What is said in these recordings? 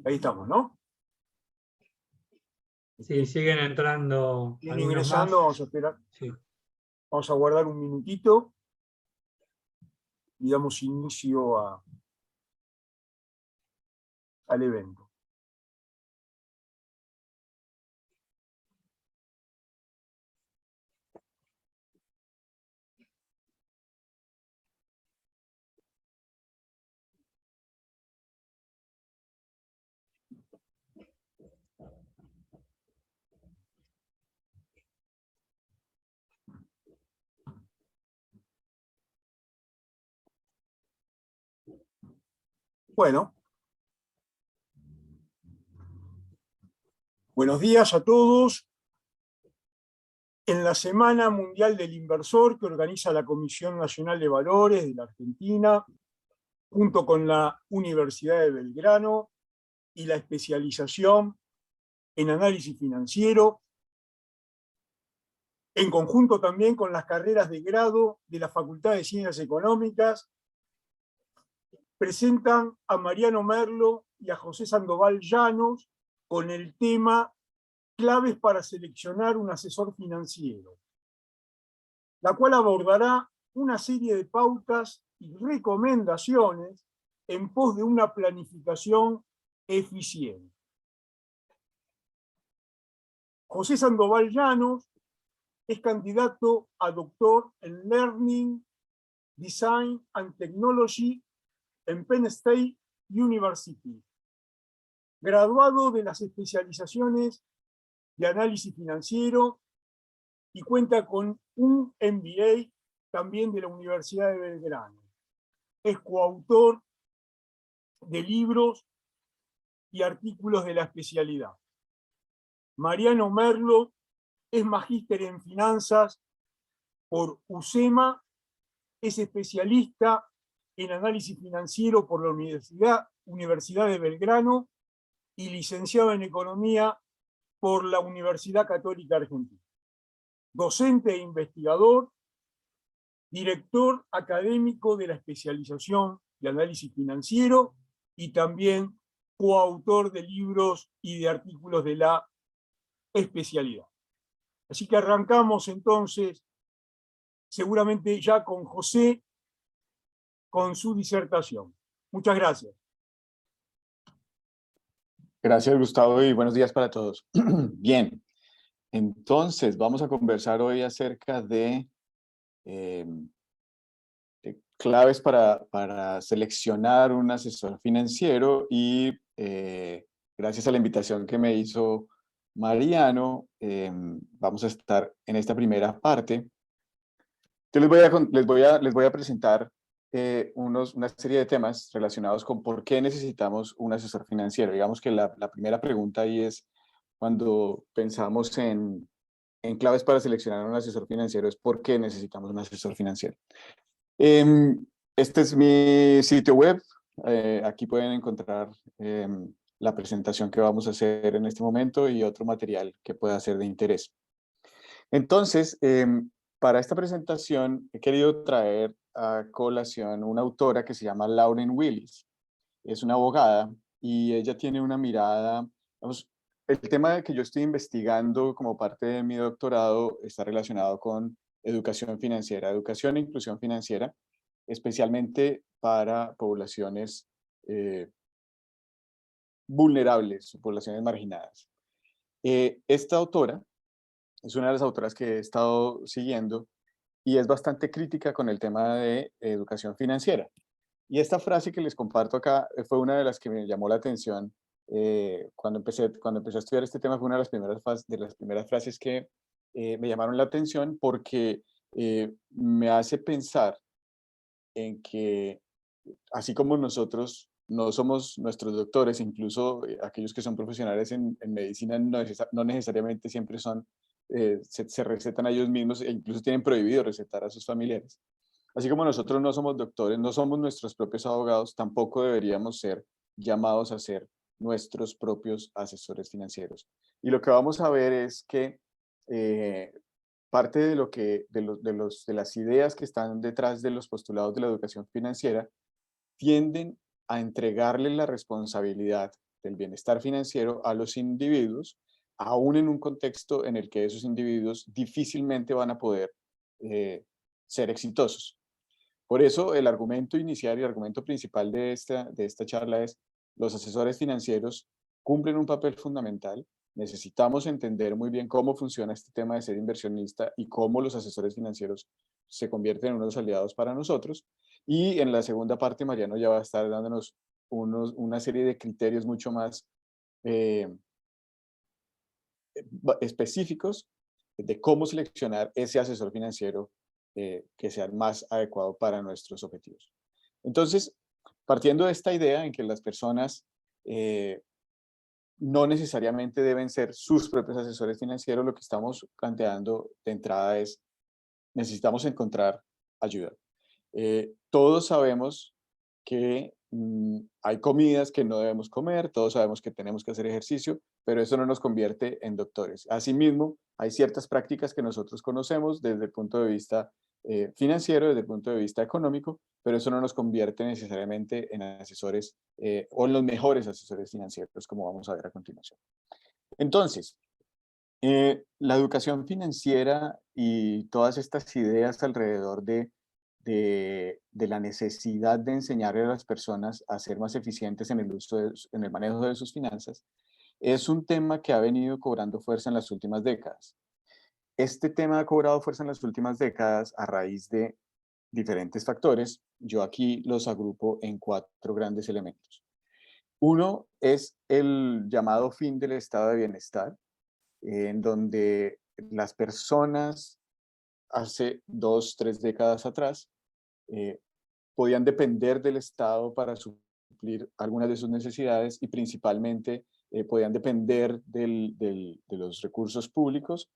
Ahí estamos, ¿no? Sí, siguen entrando Siguen algunos ingresando, más. vamos a esperar, Sí. vamos a guardar un minutito y damos inicio al evento. Bueno, buenos días a todos. En la Semana Mundial del Inversor que organiza la Comisión Nacional de Valores de la Argentina, junto con la Universidad de Belgrano y la especialización en análisis financiero, en conjunto también con las carreras de grado de la Facultad de Ciencias Económicas, presentan a Mariano Merlo y a José Sandoval Llanos con el tema Claves para seleccionar un asesor financiero, la cual abordará una serie de pautas y recomendaciones en pos de una planificación eficiente. José Sandoval Llanos es candidato a doctor en Learning, Design and Technology en Penn State University, graduado de las especializaciones de análisis financiero y cuenta con un MBA también de la Universidad de Belgrano. Es coautor de libros y artículos de la especialidad. Mariano Merlo es magíster en finanzas por UCEMA, es especialista en análisis financiero por la Universidad de Belgrano y licenciado en economía por la Universidad Católica Argentina. Docente e investigador, director académico de la especialización de análisis financiero y también coautor de libros y de artículos de la especialidad. Así que arrancamos entonces, seguramente ya con José, con su disertación. Muchas gracias. Gracias, Gustavo, y buenos días para todos. Bien, entonces vamos a conversar hoy acerca de claves para seleccionar un asesor financiero y gracias a la invitación que me hizo Mariano, vamos a estar en esta primera parte. Yo les voy a presentar una serie de temas relacionados con por qué necesitamos un asesor financiero. Digamos que la primera pregunta ahí es, cuando pensamos en claves para seleccionar un asesor financiero, es por qué necesitamos un asesor financiero. Este es mi sitio web. Aquí pueden encontrar la presentación que vamos a hacer en este momento y otro material que pueda ser de interés. Entonces, para esta presentación he querido traer a colación una autora que se llama Lauren Willis. Es una abogada y ella tiene una mirada, vamos, el tema que yo estoy investigando como parte de mi doctorado está relacionado con educación financiera, educación e inclusión financiera, especialmente para poblaciones vulnerables, poblaciones marginadas. Esta autora es una de las autoras que he estado siguiendo y es bastante crítica con el tema de educación financiera. Y esta frase que les comparto acá fue una de las que me llamó la atención cuando empecé a estudiar este tema. Fue una de las primeras frases que me llamaron la atención porque me hace pensar en que así como nosotros no somos nuestros doctores, incluso aquellos que son profesionales en medicina no necesariamente siempre son, se recetan a ellos mismos e incluso tienen prohibido recetar a sus familiares. Así como nosotros no somos doctores, no somos nuestros propios abogados, tampoco deberíamos ser llamados a ser nuestros propios asesores financieros. Y lo que vamos a ver es que parte de de las ideas que están detrás de los postulados de la educación financiera tienden a entregarle la responsabilidad del bienestar financiero a los individuos, aún en un contexto en el que esos individuos difícilmente van a poder ser exitosos. Por eso el argumento inicial y el argumento principal de esta charla es: los asesores financieros cumplen un papel fundamental. Necesitamos entender muy bien cómo funciona este tema de ser inversionista y cómo los asesores financieros se convierten en unos aliados para nosotros. Y en la segunda parte, Mariano ya va a estar dándonos una serie de criterios mucho más específicos de cómo seleccionar ese asesor financiero que sea más adecuado para nuestros objetivos. Entonces, partiendo de esta idea en que las personas no necesariamente deben ser sus propios asesores financieros, lo que estamos planteando de entrada es: necesitamos encontrar ayuda. Todos sabemos que hay comidas que no debemos comer, todos sabemos que tenemos que hacer ejercicio, pero eso no nos convierte en doctores. Asimismo, hay ciertas prácticas que nosotros conocemos desde el punto de vista financiero, desde el punto de vista económico, pero eso no nos convierte necesariamente en asesores o en los mejores asesores financieros, como vamos a ver a continuación. Entonces, la educación financiera y todas estas ideas alrededor de la necesidad de enseñarle a las personas a ser más eficientes en el uso en el manejo de sus finanzas, es un tema que ha venido cobrando fuerza en las últimas décadas. Este tema ha cobrado fuerza en las últimas décadas a raíz de diferentes factores. Yo aquí los agrupo en 4 grandes elementos. Uno es el llamado fin del estado de bienestar, en donde las personas hace 2, 3 décadas atrás podían depender del Estado para suplir algunas de sus necesidades y principalmente podían depender de los recursos públicos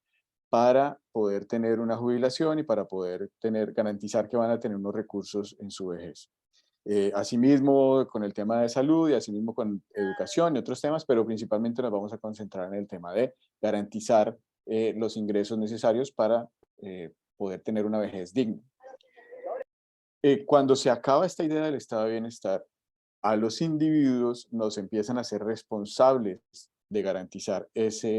para poder tener una jubilación y para poder garantizar que van a tener unos recursos en su vejez. Asimismo con el tema de salud y asimismo con educación y otros temas, pero principalmente nos vamos a concentrar en el tema de garantizar los ingresos necesarios para poder tener una vejez digna. Cuando se acaba esta idea del estado de bienestar, a los individuos nos empiezan a ser responsables de garantizar esa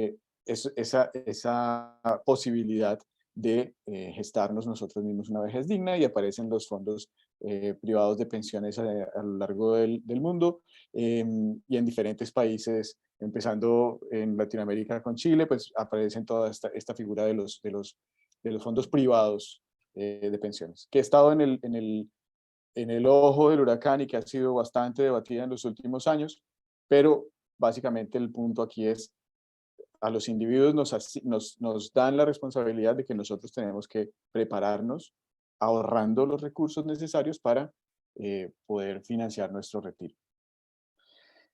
posibilidad de gestarnos nosotros mismos una vejez digna, y aparecen los fondos privados de pensiones a lo largo del mundo y en diferentes países, empezando en Latinoamérica con Chile, pues aparecen toda esta figura de los fondos privados de pensiones, que ha estado en el ojo del huracán y que ha sido bastante debatida en los últimos años, pero básicamente el punto aquí es: a los individuos nos dan la responsabilidad de que nosotros tenemos que prepararnos ahorrando los recursos necesarios para poder financiar nuestro retiro.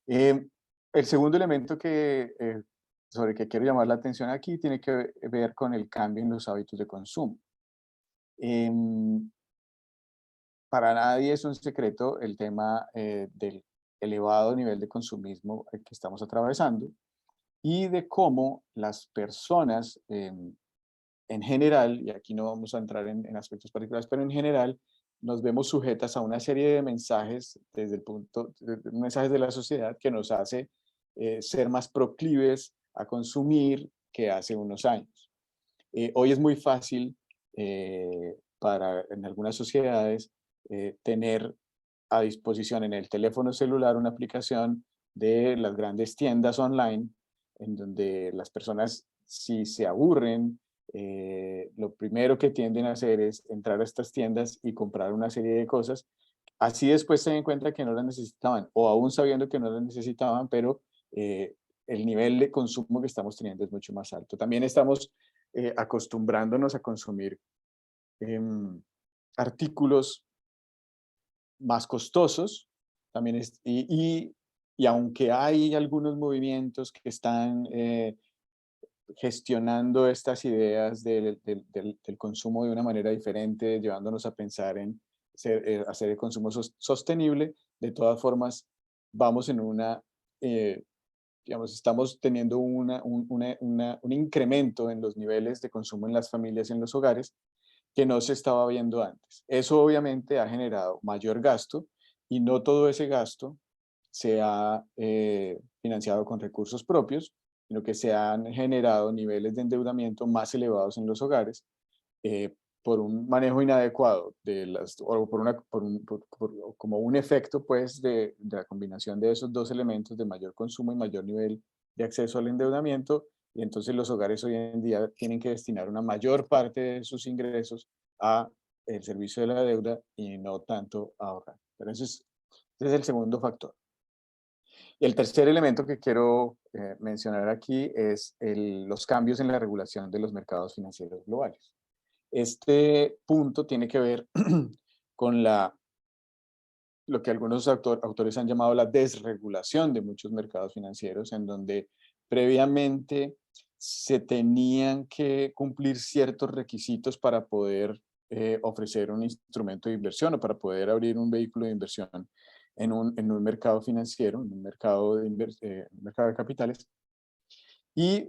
El segundo elemento sobre el que quiero llamar la atención aquí tiene que ver con el cambio en los hábitos de consumo. Para nadie es un secreto el tema del elevado nivel de consumismo que estamos atravesando y de cómo las personas en general, y aquí no vamos a entrar en aspectos particulares, pero en general nos vemos sujetas a una serie de mensajes mensajes de la sociedad que nos hace ser más proclives a consumir que hace unos años. Hoy es muy fácil en algunas sociedades tener a disposición en el teléfono celular una aplicación de las grandes tiendas online, en donde las personas, si se aburren, lo primero que tienden a hacer es entrar a estas tiendas y comprar una serie de cosas. Así después se den cuenta que no las necesitaban, o aún sabiendo que no las necesitaban, pero el nivel de consumo que estamos teniendo es mucho más alto. También estamos acostumbrándonos a consumir artículos más costosos, también y aunque hay algunos movimientos que están gestionando estas ideas del consumo de una manera diferente, llevándonos a pensar en hacer el consumo sostenible, de todas formas vamos en estamos teniendo un incremento en los niveles de consumo en las familias y en los hogares que no se estaba viendo antes. Eso obviamente ha generado mayor gasto, y no todo ese gasto se ha financiado con recursos propios, sino que se han generado niveles de endeudamiento más elevados en los hogares por un manejo inadecuado de las, o como un efecto pues de la combinación de esos dos elementos de mayor consumo y mayor nivel de acceso al endeudamiento, y entonces los hogares hoy en día tienen que destinar una mayor parte de sus ingresos a el servicio de la deuda y no tanto a ahorrar. Pero ese es el segundo factor. Y el tercer elemento que quiero mencionar aquí es los cambios en la regulación de los mercados financieros globales. Este punto tiene que ver con lo que algunos autores han llamado la desregulación de muchos mercados financieros, en donde previamente se tenían que cumplir ciertos requisitos para poder ofrecer un instrumento de inversión o para poder abrir un vehículo de inversión en un mercado financiero, en un mercado mercado de capitales. Y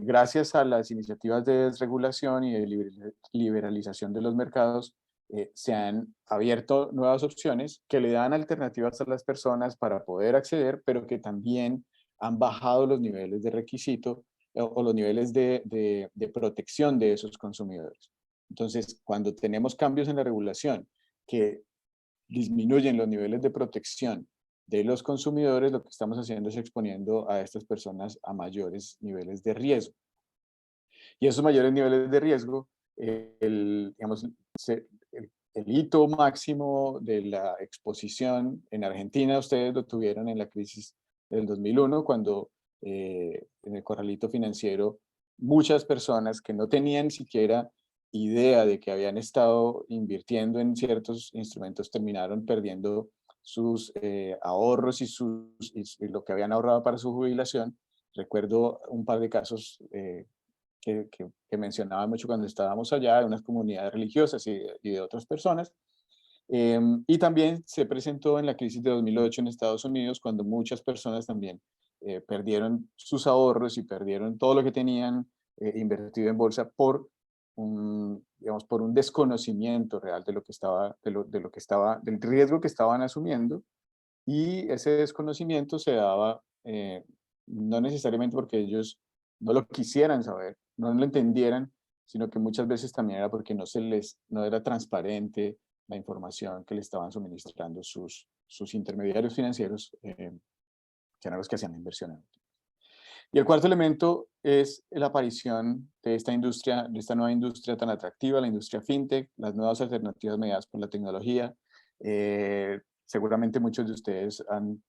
gracias a las iniciativas de desregulación y de liberalización de los mercados, se han abierto nuevas opciones que le dan alternativas a las personas para poder acceder, pero que también han bajado los niveles de requisito o los niveles de protección de esos consumidores. Entonces, cuando tenemos cambios en la regulación que disminuyen los niveles de protección de los consumidores, lo que estamos haciendo es exponiendo a estas personas a mayores niveles de riesgo. Y esos mayores niveles de riesgo, digamos, el hito máximo de la exposición en Argentina, ustedes lo tuvieron en la crisis del 2001, cuando en el corralito financiero muchas personas que no tenían siquiera idea de que habían estado invirtiendo en ciertos instrumentos terminaron perdiendo sus ahorros y lo que habían ahorrado para su jubilación. Recuerdo un par de casos que mencionaba mucho cuando estábamos allá, de unas comunidades religiosas y de otras personas. Y también se presentó en la crisis de 2008 en Estados Unidos, cuando muchas personas también perdieron sus ahorros y perdieron todo lo que tenían invertido en bolsa por digamos, por un desconocimiento real de lo que estaba, del riesgo que estaban asumiendo. Y ese desconocimiento se daba no necesariamente porque ellos no lo quisieran saber, no lo entendieran, sino que muchas veces también era porque no era transparente la información que le estaban suministrando sus intermediarios financieros, que eran los que hacían la inversión. Y el cuarto elemento es la aparición de esta industria, de esta nueva industria tan atractiva, la industria fintech, las nuevas alternativas mediadas por la tecnología. Seguramente muchos de ustedes han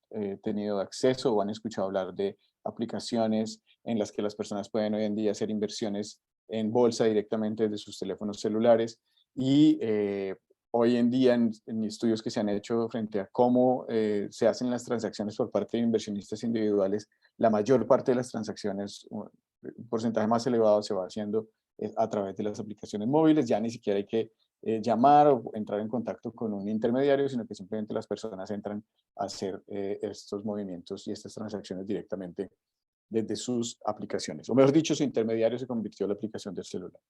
tenido acceso o han escuchado hablar de aplicaciones en las que las personas pueden hoy en día hacer inversiones en bolsa directamente desde sus teléfonos celulares. Y hoy en día en estudios que se han hecho frente a cómo se hacen las transacciones por parte de inversionistas individuales, la mayor parte de las transacciones, un porcentaje más elevado, se va haciendo a través de las aplicaciones móviles. Ya ni siquiera hay que llamar o entrar en contacto con un intermediario, sino que simplemente las personas entran a hacer estos movimientos y estas transacciones directamente desde sus aplicaciones. O mejor dicho, su intermediario se convirtió en la aplicación del celular.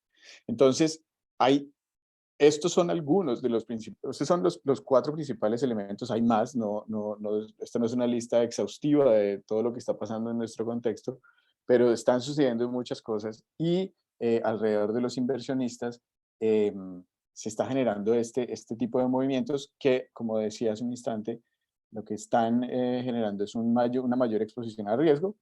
Entonces, estos son algunos de los principales, estos son los cuatro principales elementos. Hay más, esta no es una lista exhaustiva de todo lo que está pasando en nuestro contexto, pero están sucediendo muchas cosas y alrededor de los inversionistas se está generando este tipo de movimientos que, como decía hace un instante, lo que están generando es una mayor exposición al riesgo,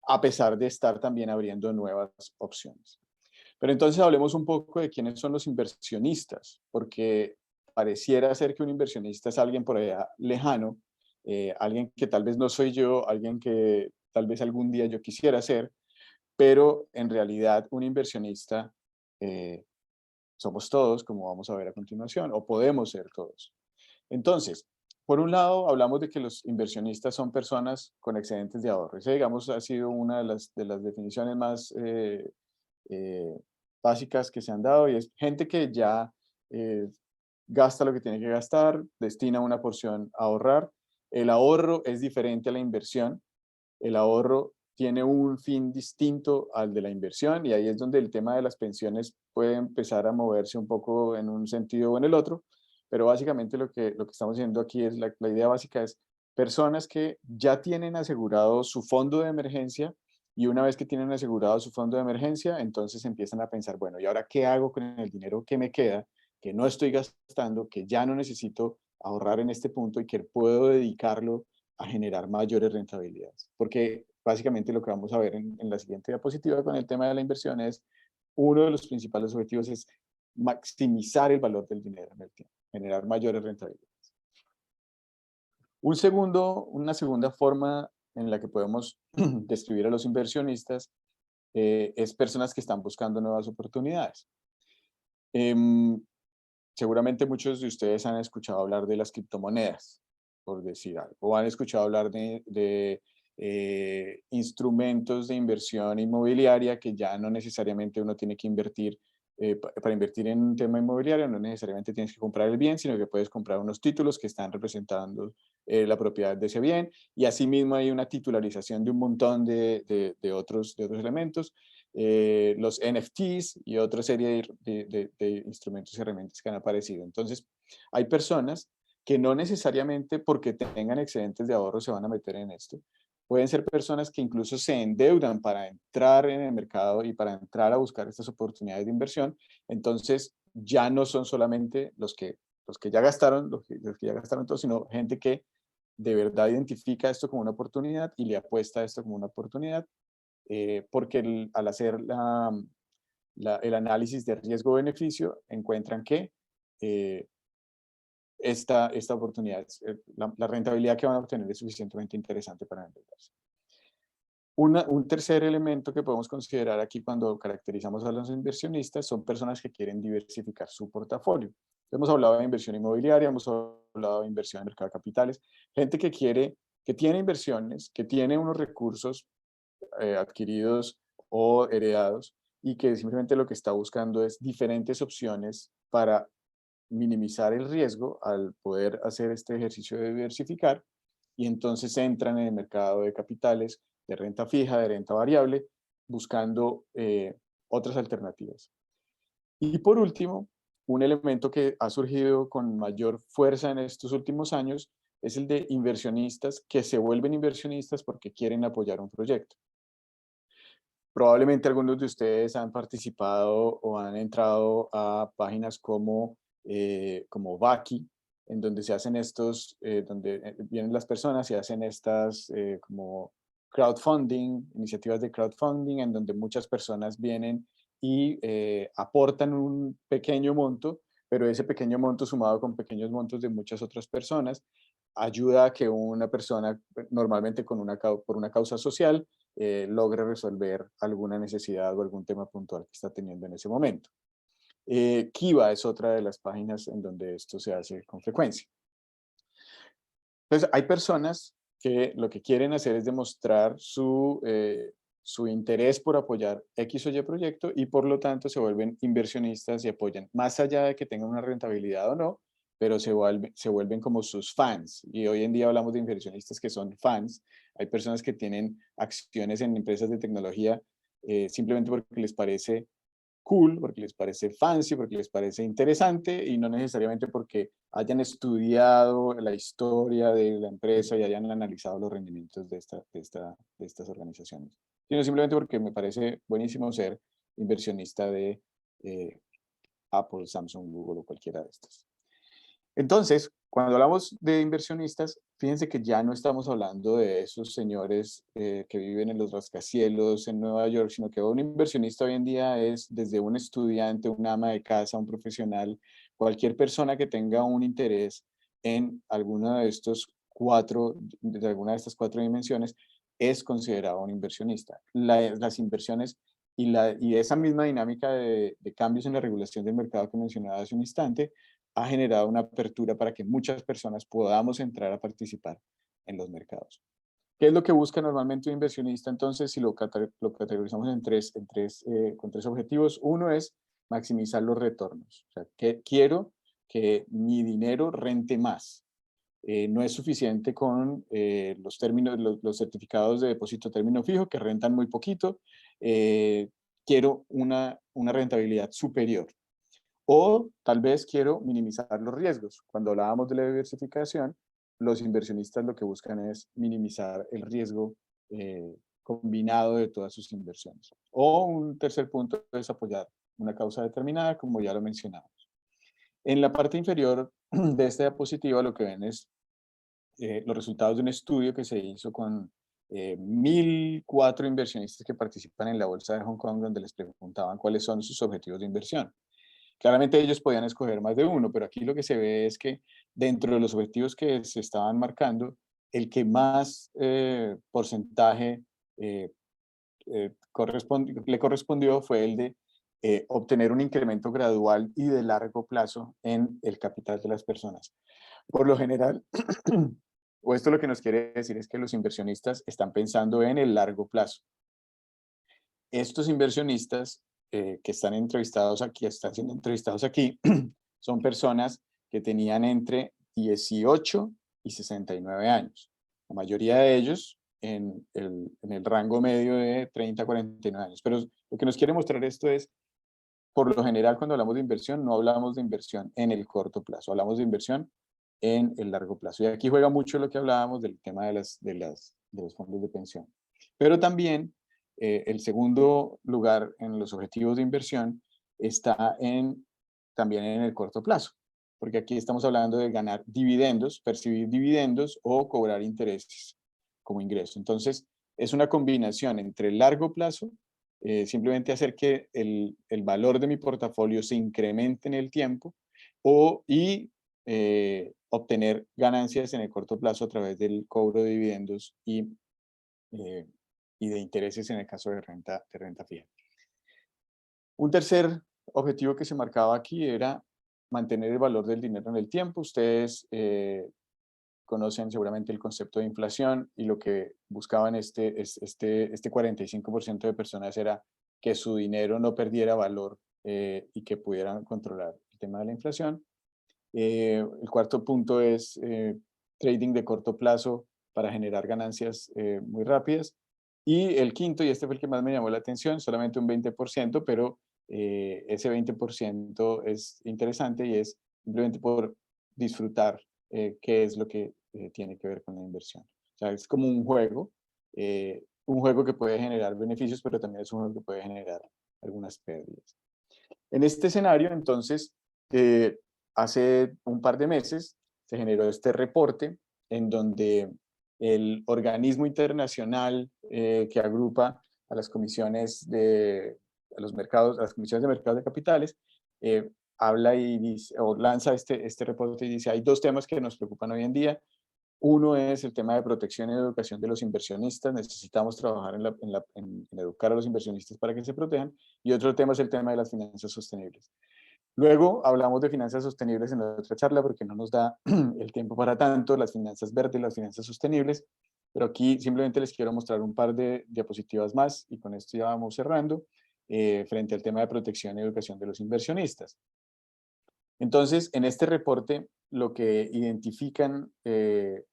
a pesar de estar también abriendo nuevas opciones. Pero entonces hablemos un poco de quiénes son los inversionistas, porque pareciera ser que un inversionista es alguien por allá lejano, alguien que tal vez no soy yo, alguien que tal vez algún día yo quisiera ser, pero en realidad un inversionista somos todos, como vamos a ver a continuación, o podemos ser todos. Entonces, por un lado, hablamos de que los inversionistas son personas con excedentes de ahorro. Esa, digamos, ha sido una de las definiciones más básicas que se han dado, y es gente que ya gasta lo que tiene que gastar, destina una porción a ahorrar. El ahorro es diferente a la inversión. El ahorro tiene un fin distinto al de la inversión, y ahí es donde el tema de las pensiones puede empezar a moverse un poco en un sentido o en el otro, pero básicamente lo que estamos haciendo aquí es, la idea básica es personas que ya tienen asegurado su fondo de emergencia, y una vez que tienen asegurado su fondo de emergencia, entonces empiezan a pensar, bueno, ¿y ahora qué hago con el dinero que me queda, que no estoy gastando, que ya no necesito ahorrar en este punto y que puedo dedicarlo a generar mayores rentabilidades? Porque básicamente lo que vamos a ver en la siguiente diapositiva con el tema de la inversión es, uno de los principales objetivos es maximizar el valor del dinero en el tiempo, generar mayores rentabilidades. Una segunda forma en la que podemos describir a los inversionistas es personas que están buscando nuevas oportunidades. Seguramente muchos de ustedes han escuchado hablar de las criptomonedas, por decir algo, o han escuchado hablar de instrumentos de inversión inmobiliaria que ya no necesariamente uno tiene que invertir. Para invertir en un tema inmobiliario no necesariamente tienes que comprar el bien, sino que puedes comprar unos títulos que están representando la propiedad de ese bien, y asimismo hay una titularización de un montón de otros elementos. Los NFTs y otra serie de instrumentos y herramientas que han aparecido. Entonces, hay personas que no necesariamente porque tengan excedentes de ahorro se van a meter en esto. Pueden ser personas que incluso se endeudan para entrar en el mercado y para entrar a buscar estas oportunidades de inversión. Entonces, ya no son solamente los que ya gastaron, los que ya gastaron todo, sino gente que de verdad identifica esto como una oportunidad y le apuesta a esto como una oportunidad, porque al hacer el análisis de riesgo-beneficio encuentran que esta oportunidad, la rentabilidad que van a obtener es suficientemente interesante para endeudarse. Un tercer elemento que podemos considerar aquí cuando caracterizamos a los inversionistas son personas que quieren diversificar su portafolio. Hemos hablado de inversión inmobiliaria, hemos hablado de inversión en mercado de capitales, gente que tiene inversiones, que tiene unos recursos adquiridos o heredados, y que simplemente lo que está buscando es diferentes opciones para minimizar el riesgo al poder hacer este ejercicio de diversificar, y entonces entran en el mercado de capitales, de renta fija, de renta variable, buscando otras alternativas. Y por último, un elemento que ha surgido con mayor fuerza en estos últimos años es el de inversionistas que se vuelven inversionistas porque quieren apoyar un proyecto. Probablemente algunos de ustedes han participado o han entrado a páginas como Vaki, en donde se hacen donde vienen las personas y hacen estas como crowdfunding, iniciativas de crowdfunding, en donde muchas personas vienen y aportan un pequeño monto, pero ese pequeño monto sumado con pequeños montos de muchas otras personas ayuda a que una persona, normalmente por una causa social, logre resolver alguna necesidad o algún tema puntual que está teniendo en ese momento. Kiva es otra de las páginas en donde esto se hace con frecuencia. Entonces, hay personas que lo que quieren hacer es demostrar su interés por apoyar X o Y proyecto, y por lo tanto se vuelven inversionistas y apoyan, más allá de que tengan una rentabilidad o no, pero se vuelven como sus fans. Y hoy en día hablamos de inversionistas que son fans. Hay personas que tienen acciones en empresas de tecnología simplemente porque les parece cool, porque les parece fancy, porque les parece interesante, y no necesariamente porque hayan estudiado la historia de la empresa y hayan analizado los rendimientos de estas organizaciones, sino simplemente porque me parece buenísimo ser inversionista de Apple, Samsung, Google o cualquiera de estas. Entonces, cuando hablamos de inversionistas, fíjense que ya no estamos hablando de esos señores que viven en los rascacielos en Nueva York, sino que un inversionista hoy en día es desde un estudiante, un ama de casa, un profesional, cualquier persona que tenga un interés en alguna de estas cuatro dimensiones, es considerado un inversionista. Las inversiones y esa misma dinámica de cambios en la regulación del mercado que mencionaba hace un instante ha generado una apertura para que muchas personas podamos entrar a participar en los mercados. ¿Qué es lo que busca normalmente un inversionista? Entonces, si lo categorizamos con tres objetivos, uno es maximizar los retornos. O sea, que quiero que mi dinero rente más. No es suficiente con los certificados de depósito término fijo que rentan muy poquito. Quiero una rentabilidad superior. O tal vez quiero minimizar los riesgos. Cuando hablábamos de la diversificación, los inversionistas lo que buscan es minimizar el riesgo combinado de todas sus inversiones. O un tercer punto es apoyar una causa determinada, como ya lo mencionamos. En la parte inferior de esta diapositiva lo que ven es los resultados de un estudio que se hizo con 1.004 inversionistas que participan en la Bolsa de Hong Kong, donde les preguntaban cuáles son sus objetivos de inversión. Claramente ellos podían escoger más de uno, pero aquí lo que se ve es que dentro de los objetivos que se estaban marcando, el que más porcentaje le correspondió fue el de obtener un incremento gradual y de largo plazo en el capital de las personas. Por lo general, o esto lo que nos quiere decir es que los inversionistas están pensando en el largo plazo. Estos inversionistas que están entrevistados aquí, están siendo entrevistados aquí, son personas que tenían entre 18 y 69 años. La mayoría de ellos en el rango medio de 30 a 49 años. Pero lo que nos quiere mostrar esto es, por lo general, cuando hablamos de inversión, no hablamos de inversión en el corto plazo, hablamos de inversión en el largo plazo. Y aquí juega mucho lo que hablábamos del tema de los fondos de pensión. Pero también el segundo lugar en los objetivos de inversión está también en el corto plazo, porque aquí estamos hablando de ganar dividendos, percibir dividendos o cobrar intereses como ingreso. Entonces, es una combinación entre el largo plazo, simplemente hacer que el valor de mi portafolio se incremente en el tiempo y obtener ganancias en el corto plazo a través del cobro de dividendos y de intereses en el caso de renta fija. Un tercer objetivo que se marcaba aquí era mantener el valor del dinero en el tiempo. Ustedes conocen seguramente el concepto de inflación y lo que buscaban este 45% de personas era que su dinero no perdiera valor y que pudieran controlar el tema de la inflación. El cuarto punto es trading de corto plazo para generar ganancias muy rápidas. Y el quinto, y este fue el que más me llamó la atención, solamente un 20%, pero ese 20% es interesante y es simplemente por disfrutar qué es lo que tiene que ver con la inversión. O sea, es como un juego que puede generar beneficios, pero también es un juego que puede generar algunas pérdidas. En este escenario, entonces, hace un par de meses se generó este reporte en donde el organismo internacional que agrupa a las comisiones de las comisiones de mercados de capitales, habla y dice, o lanza este reporte y dice, hay dos temas que nos preocupan hoy en día. Uno es el tema de protección y educación de los inversionistas. Necesitamos trabajar en educar a los inversionistas para que se protejan. Y otro tema es el tema de las finanzas sostenibles. Luego hablamos de finanzas sostenibles en la otra charla porque no nos da el tiempo para tanto, las finanzas verdes, las finanzas sostenibles, pero aquí simplemente les quiero mostrar un par de diapositivas más y con esto ya vamos cerrando frente al tema de protección y educación de los inversionistas. Entonces, en este reporte, lo que identifican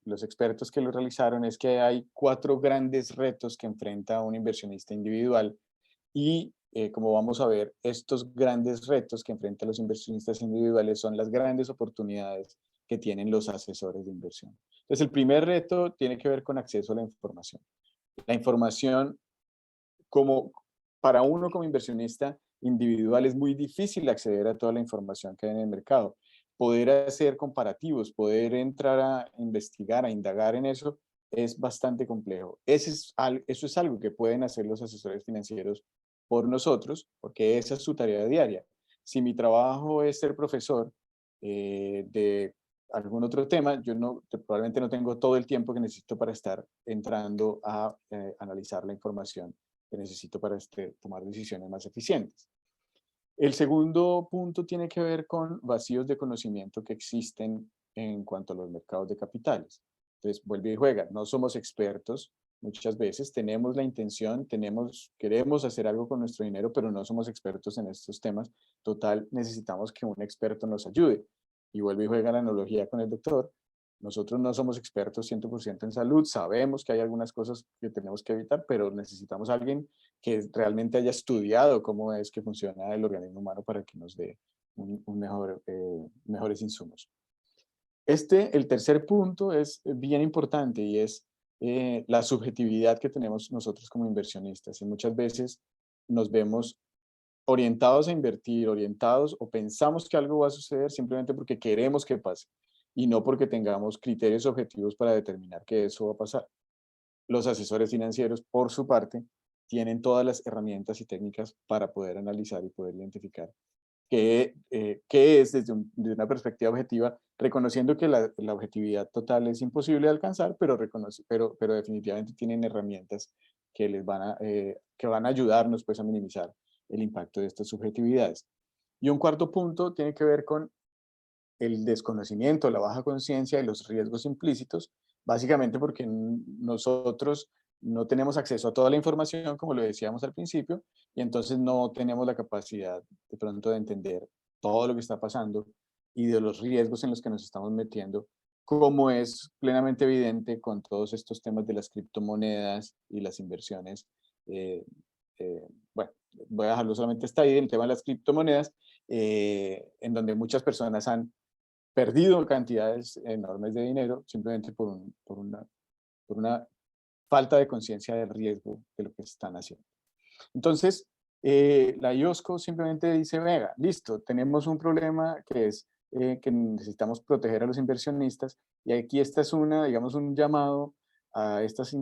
los expertos que lo realizaron es que hay 4 grandes retos que enfrenta un inversionista individual y como vamos a ver, estos grandes retos que enfrentan los inversionistas individuales son las grandes oportunidades que tienen los asesores de inversión. Entonces, el primer reto tiene que ver con acceso a la información. La información, para uno como inversionista individual, es muy difícil acceder a toda la información que hay en el mercado. Poder hacer comparativos, poder entrar a investigar, a indagar en eso, es bastante complejo. Eso es algo que pueden hacer los asesores financieros por nosotros, porque esa es su tarea diaria. Si mi trabajo es ser profesor de algún otro tema, yo probablemente no tengo todo el tiempo que necesito para estar entrando a analizar la información que necesito para tomar decisiones más eficientes. El segundo punto tiene que ver con vacíos de conocimiento que existen en cuanto a los mercados de capitales. Entonces, vuelve y juega. No somos expertos. Muchas veces tenemos la intención, queremos hacer algo con nuestro dinero, pero no somos expertos en estos temas. Total, necesitamos que un experto nos ayude. Y vuelve y juega la analogía con el doctor. Nosotros no somos expertos 100% en salud, sabemos que hay algunas cosas que tenemos que evitar, pero necesitamos a alguien que realmente haya estudiado cómo es que funciona el organismo humano para que nos dé mejores insumos. El tercer punto es bien importante y es la subjetividad que tenemos nosotros como inversionistas. Y muchas veces nos vemos orientados a invertir, orientados o pensamos que algo va a suceder simplemente porque queremos que pase y no porque tengamos criterios objetivos para determinar que eso va a pasar. Los asesores financieros, por su parte, tienen todas las herramientas y técnicas para poder analizar y poder identificar qué es desde una perspectiva objetiva, reconociendo que la objetividad total es imposible de alcanzar, pero definitivamente tienen herramientas que que van a ayudarnos pues, a minimizar el impacto de estas subjetividades. Y un cuarto punto tiene que ver con el desconocimiento, la baja conciencia de los riesgos implícitos, básicamente porque nosotros no tenemos acceso a toda la información, como lo decíamos al principio, y entonces no tenemos la capacidad de pronto de entender todo lo que está pasando y de los riesgos en los que nos estamos metiendo, como es plenamente evidente con todos estos temas de las criptomonedas y las inversiones. Bueno, voy a dejarlo solamente hasta ahí, el tema de las criptomonedas, en donde muchas personas han perdido cantidades enormes de dinero simplemente por una falta de conciencia del riesgo de lo que están haciendo. Entonces, la IOSCO simplemente dice, venga, listo, tenemos un problema que es que necesitamos proteger a los inversionistas y aquí esta es digamos, un llamado a estas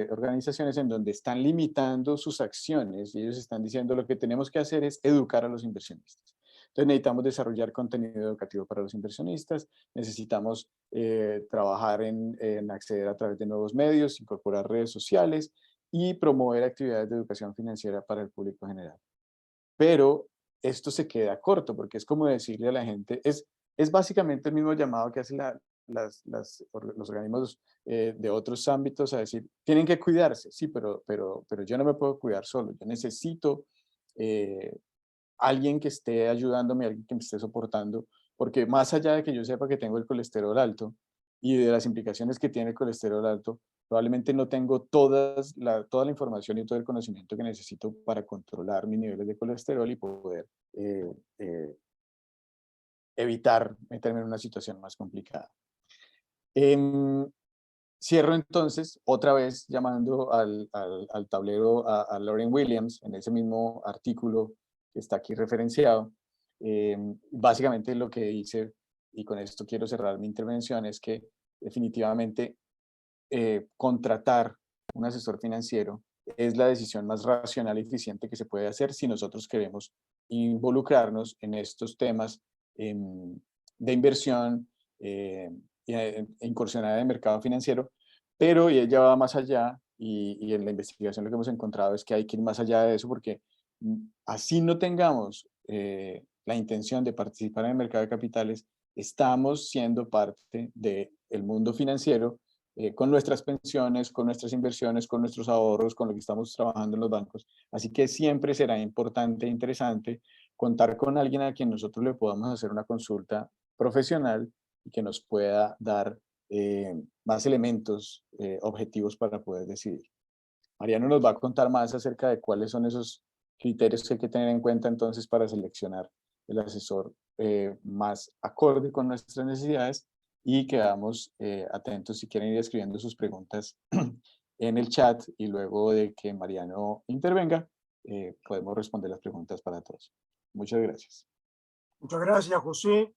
organizaciones en donde están limitando sus acciones y ellos están diciendo lo que tenemos que hacer es educar a los inversionistas. Entonces necesitamos desarrollar contenido educativo para los inversionistas, necesitamos trabajar en acceder a través de nuevos medios, incorporar redes sociales y promover actividades de educación financiera para el público general. Pero esto se queda corto porque es como decirle a la gente, es básicamente el mismo llamado que hacen los organismos de otros ámbitos a decir, tienen que cuidarse, sí, pero yo no me puedo cuidar solo, yo necesito alguien que esté ayudándome, alguien que me esté soportando, porque más allá de que yo sepa que tengo el colesterol alto y de las implicaciones que tiene el colesterol alto, probablemente no tengo toda la información y todo el conocimiento que necesito para controlar mis niveles de colesterol y poder evitar meterme en una situación más complicada. Cierro entonces, otra vez llamando al tablero a Lauren Williams, en ese mismo artículo que está aquí referenciado. Básicamente lo que dice, y con esto quiero cerrar mi intervención, es que definitivamente contratar un asesor financiero es la decisión más racional y eficiente que se puede hacer si nosotros queremos involucrarnos en estos temas de inversión e incursionar en el mercado financiero, pero ella va más allá y en la investigación lo que hemos encontrado es que hay que ir más allá de eso porque así no tengamos la intención de participar en el mercado de capitales, estamos siendo parte del mundo financiero con nuestras pensiones, con nuestras inversiones, con nuestros ahorros, con lo que estamos trabajando en los bancos. Así que siempre será importante e interesante contar con alguien a quien nosotros le podamos hacer una consulta profesional y que nos pueda dar más elementos objetivos para poder decidir. Mariano nos va a contar más acerca de cuáles son esos criterios que hay que tener en cuenta entonces para seleccionar el asesor más acorde con nuestras necesidades y quedamos atentos si quieren ir escribiendo sus preguntas en el chat y luego de que Mariano intervenga podemos responder las preguntas para todos. Muchas gracias. Muchas gracias, José,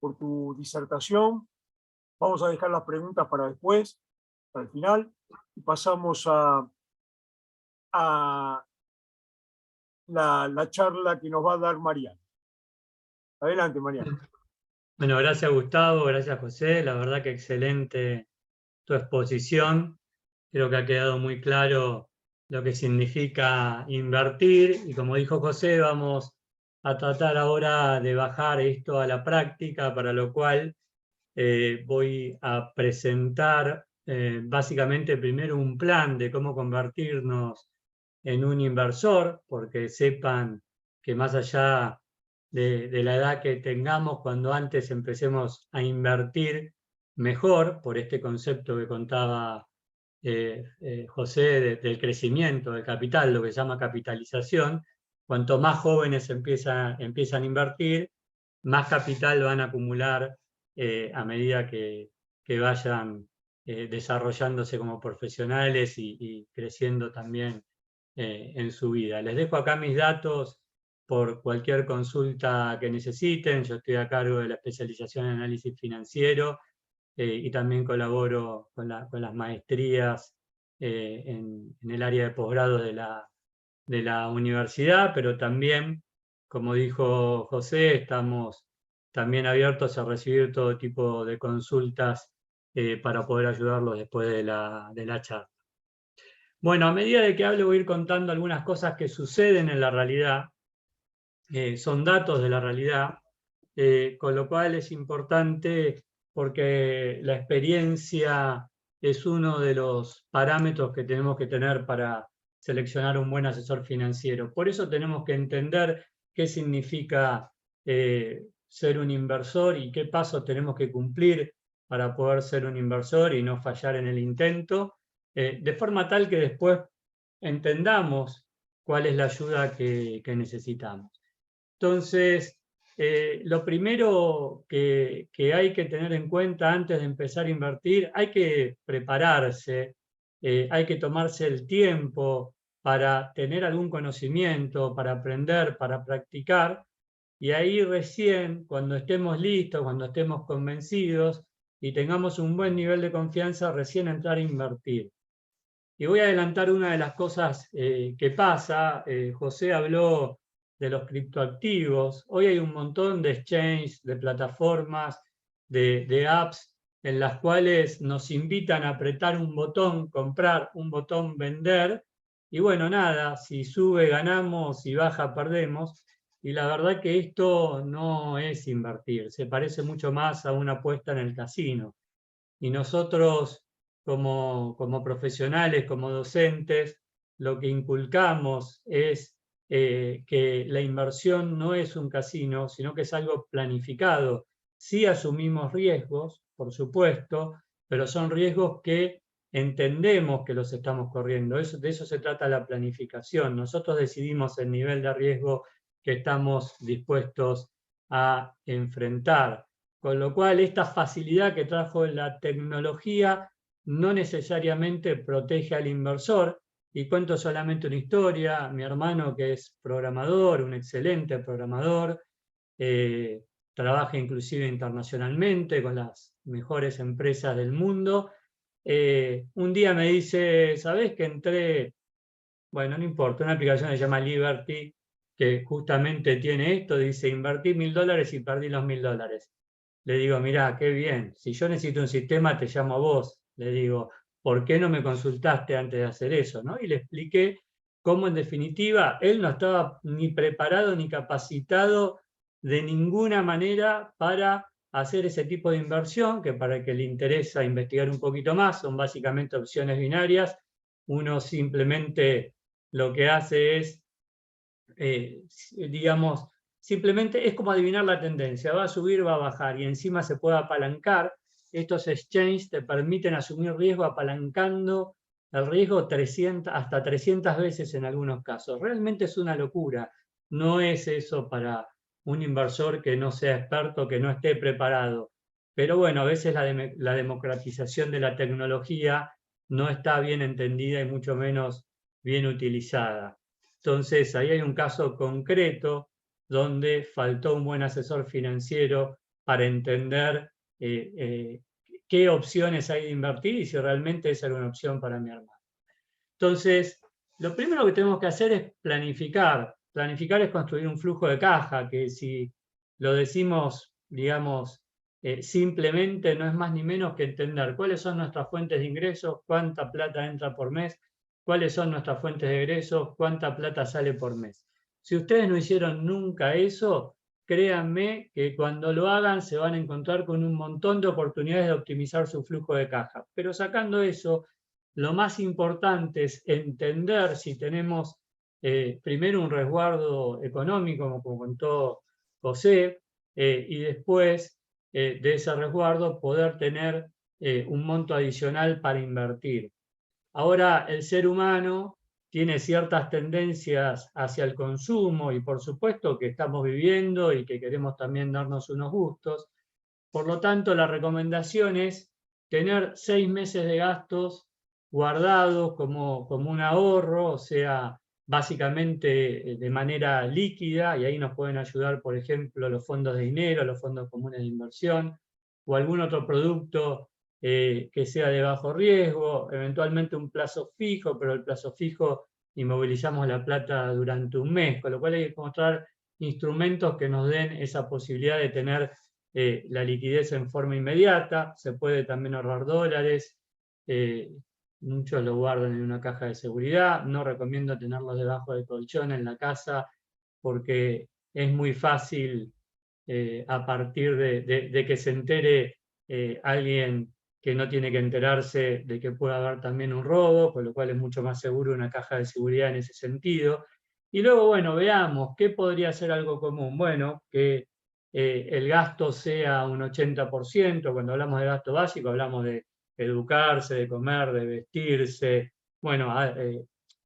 por tu disertación. Vamos a dejar las preguntas para después, para el final, y pasamos a la charla que nos va a dar Mariano. Adelante, Mariano. Bueno, gracias Gustavo, gracias José, la verdad que excelente tu exposición. Creo que ha quedado muy claro lo que significa invertir y como dijo José, vamos a tratar ahora de bajar esto a la práctica, para lo cual voy a presentar básicamente primero un plan de cómo convertirnos en un inversor, porque sepan que más allá de la edad que tengamos, cuando antes empecemos a invertir mejor, por este concepto que contaba José del crecimiento del capital, lo que se llama capitalización, cuanto más jóvenes empiezan a invertir, más capital van a acumular a medida que vayan desarrollándose como profesionales y creciendo también en su vida. Les dejo acá mis datos por cualquier consulta que necesiten. Yo estoy a cargo de la especialización en análisis financiero y también colaboro con las maestrías en el área de posgrado de la universidad, pero también, como dijo José, estamos también abiertos a recibir todo tipo de consultas para poder ayudarlos después de la charla. Bueno, a medida de que hable voy a ir contando algunas cosas que suceden en la realidad, son datos de la realidad, con lo cual es importante porque la experiencia es uno de los parámetros que tenemos que tener para seleccionar un buen asesor financiero. Por eso tenemos que entender qué significa ser un inversor y qué pasos tenemos que cumplir para poder ser un inversor y no fallar en el intento, de forma tal que después entendamos cuál es la ayuda que necesitamos. Entonces, lo primero que hay que tener en cuenta antes de empezar a invertir, hay que prepararse, hay que tomarse el tiempo para tener algún conocimiento, para aprender, para practicar, y ahí recién, cuando estemos listos, cuando estemos convencidos y tengamos un buen nivel de confianza, recién entrar a invertir. Y voy a adelantar una de las cosas que pasa. José habló de los criptoactivos. Hoy hay un montón de exchanges, de plataformas, de apps en las cuales nos invitan a apretar un botón, comprar, un botón, vender. Y bueno, nada, si sube ganamos, si baja perdemos. Y la verdad que esto no es invertir, se parece mucho más a una apuesta en el casino. Y nosotros como profesionales, como docentes, lo que inculcamos es que la inversión no es un casino, sino que es algo planificado. Sí asumimos riesgos, por supuesto, pero son riesgos que entendemos que los estamos corriendo. De eso se trata la planificación. Nosotros decidimos el nivel de riesgo que estamos dispuestos a enfrentar. Con lo cual, esta facilidad que trajo la tecnología no necesariamente protege al inversor. Y cuento solamente una historia. Mi hermano, que es programador, un excelente programador, trabaja inclusive internacionalmente con las mejores empresas del mundo. Un día me dice, ¿sabés que entré? Bueno, no importa, una aplicación que se llama Liberty, que justamente tiene esto, dice, invertí $1000 y perdí los $1000. Le digo, mirá, qué bien, si yo necesito un sistema te llamo a vos. Le digo, ¿por qué no me consultaste antes de hacer eso? ¿No? Y le expliqué cómo en definitiva él no estaba ni preparado ni capacitado de ninguna manera para hacer ese tipo de inversión, que para el que le interesa investigar un poquito más, son básicamente opciones binarias. Uno simplemente lo que hace es, digamos, simplemente es como adivinar la tendencia, va a subir, va a bajar, y encima se puede apalancar. Estos exchanges te permiten asumir riesgo apalancando el riesgo hasta 300 veces en algunos casos. Realmente es una locura. No es eso para un inversor que no sea experto, que no esté preparado. Pero bueno, a veces la democratización de la tecnología no está bien entendida y mucho menos bien utilizada. Entonces, ahí hay un caso concreto donde faltó un buen asesor financiero para entender qué opciones hay de invertir y si realmente esa era una opción para mi hermano. Entonces, lo primero que tenemos que hacer es planificar. Planificar es construir un flujo de caja, que si lo decimos, digamos, simplemente no es más ni menos que entender cuáles son nuestras fuentes de ingresos, cuánta plata entra por mes, cuáles son nuestras fuentes de egresos, cuánta plata sale por mes. Si ustedes no hicieron nunca eso, créanme que cuando lo hagan se van a encontrar con un montón de oportunidades de optimizar su flujo de caja. Pero sacando eso, lo más importante es entender si tenemos primero un resguardo económico, como contó José, y después de ese resguardo poder tener un monto adicional para invertir. Ahora, el ser humano tiene ciertas tendencias hacia el consumo y por supuesto que estamos viviendo y que queremos también darnos unos gustos. Por lo tanto, la recomendación es tener 6 meses de gastos guardados como un ahorro, o sea, básicamente de manera líquida, y ahí nos pueden ayudar, por ejemplo, los fondos de dinero, los fondos comunes de inversión, o algún otro producto que sea de bajo riesgo, eventualmente un plazo fijo, pero el plazo fijo inmovilizamos la plata durante un mes, con lo cual hay que encontrar instrumentos que nos den esa posibilidad de tener la liquidez en forma inmediata. Se puede también ahorrar dólares, muchos lo guardan en una caja de seguridad. No recomiendo tenerlos debajo del colchón en la casa porque es muy fácil a partir de que se entere alguien que no tiene que enterarse de que puede haber también un robo, con lo cual es mucho más seguro una caja de seguridad en ese sentido. Y luego, bueno, veamos, ¿qué podría ser algo común? Bueno, que el gasto sea un 80%, cuando hablamos de gasto básico hablamos de educarse, de comer, de vestirse, bueno,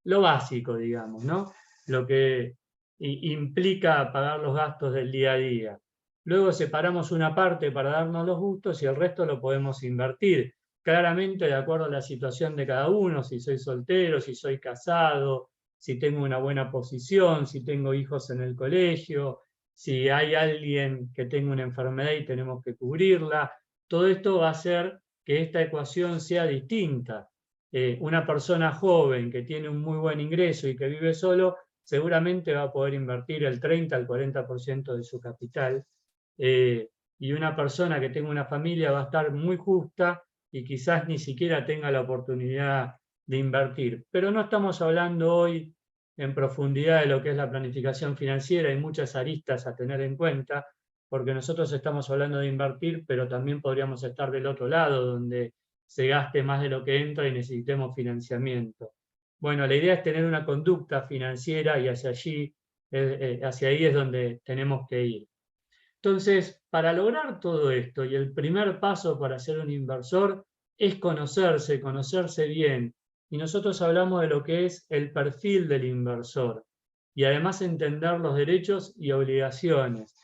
lo básico, digamos, ¿no? Lo que implica pagar los gastos del día a día. Luego separamos una parte para darnos los gustos y el resto lo podemos invertir. Claramente de acuerdo a la situación de cada uno, si soy soltero, si soy casado, si tengo una buena posición, si tengo hijos en el colegio, si hay alguien que tenga una enfermedad y tenemos que cubrirla. Todo esto va a hacer que esta ecuación sea distinta. Una persona joven que tiene un muy buen ingreso y que vive solo, seguramente va a poder invertir el 30 al 40% de su capital. Y una persona que tenga una familia va a estar muy justa y quizás ni siquiera tenga la oportunidad de invertir. Pero no estamos hablando hoy en profundidad de lo que es la planificación financiera, hay muchas aristas a tener en cuenta, porque nosotros estamos hablando de invertir, pero también podríamos estar del otro lado, donde se gaste más de lo que entra y necesitemos financiamiento. Bueno, la idea es tener una conducta financiera y hacia ahí es donde tenemos que ir. Entonces, para lograr todo esto, y el primer paso para ser un inversor es conocerse bien. Y nosotros hablamos de lo que es el perfil del inversor y además entender los derechos y obligaciones.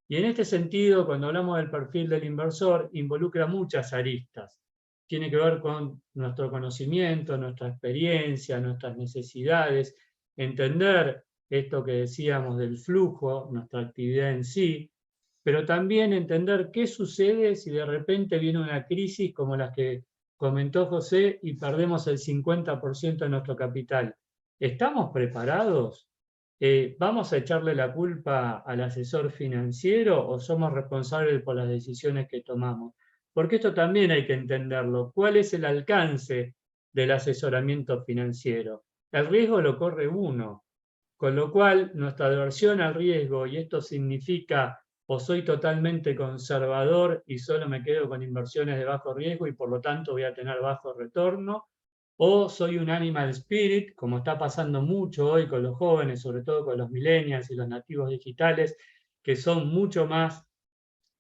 Y en este sentido, cuando hablamos del perfil del inversor, involucra muchas aristas. Tiene que ver con nuestro conocimiento, nuestra experiencia, nuestras necesidades, entender esto que decíamos del flujo, nuestra actividad en sí, pero también entender qué sucede si de repente viene una crisis como la que comentó José y perdemos el 50% de nuestro capital. ¿Estamos preparados? ¿Vamos a echarle la culpa al asesor financiero o somos responsables por las decisiones que tomamos? Porque esto también hay que entenderlo. ¿Cuál es el alcance del asesoramiento financiero? El riesgo lo corre uno, con lo cual nuestra aversión al riesgo, y esto significa o soy totalmente conservador y solo me quedo con inversiones de bajo riesgo y por lo tanto voy a tener bajo retorno, o soy un animal spirit, como está pasando mucho hoy con los jóvenes, sobre todo con los millennials y los nativos digitales, que son mucho más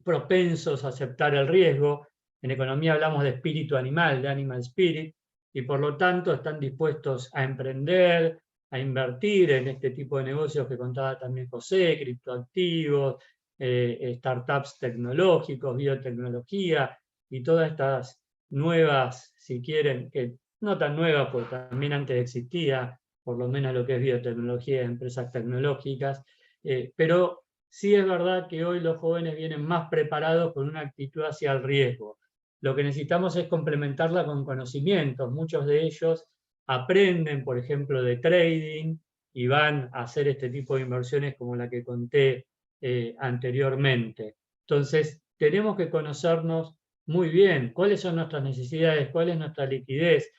propensos a aceptar el riesgo. En economía hablamos de espíritu animal, de animal spirit, y por lo tanto están dispuestos a emprender, a invertir en este tipo de negocios que contaba también José, criptoactivos, startups tecnológicos, biotecnología y todas estas nuevas, si quieren, que no tan nuevas porque también antes existía, por lo menos lo que es biotecnología, empresas tecnológicas, pero sí es verdad que hoy los jóvenes vienen más preparados con una actitud hacia el riesgo. Lo que necesitamos es complementarla con conocimientos. Muchos de ellos aprenden, por ejemplo, de trading y van a hacer este tipo de inversiones como la que conté anteriormente. Entonces, tenemos que conocernos muy bien cuáles son nuestras necesidades, cuál es nuestra liquidez.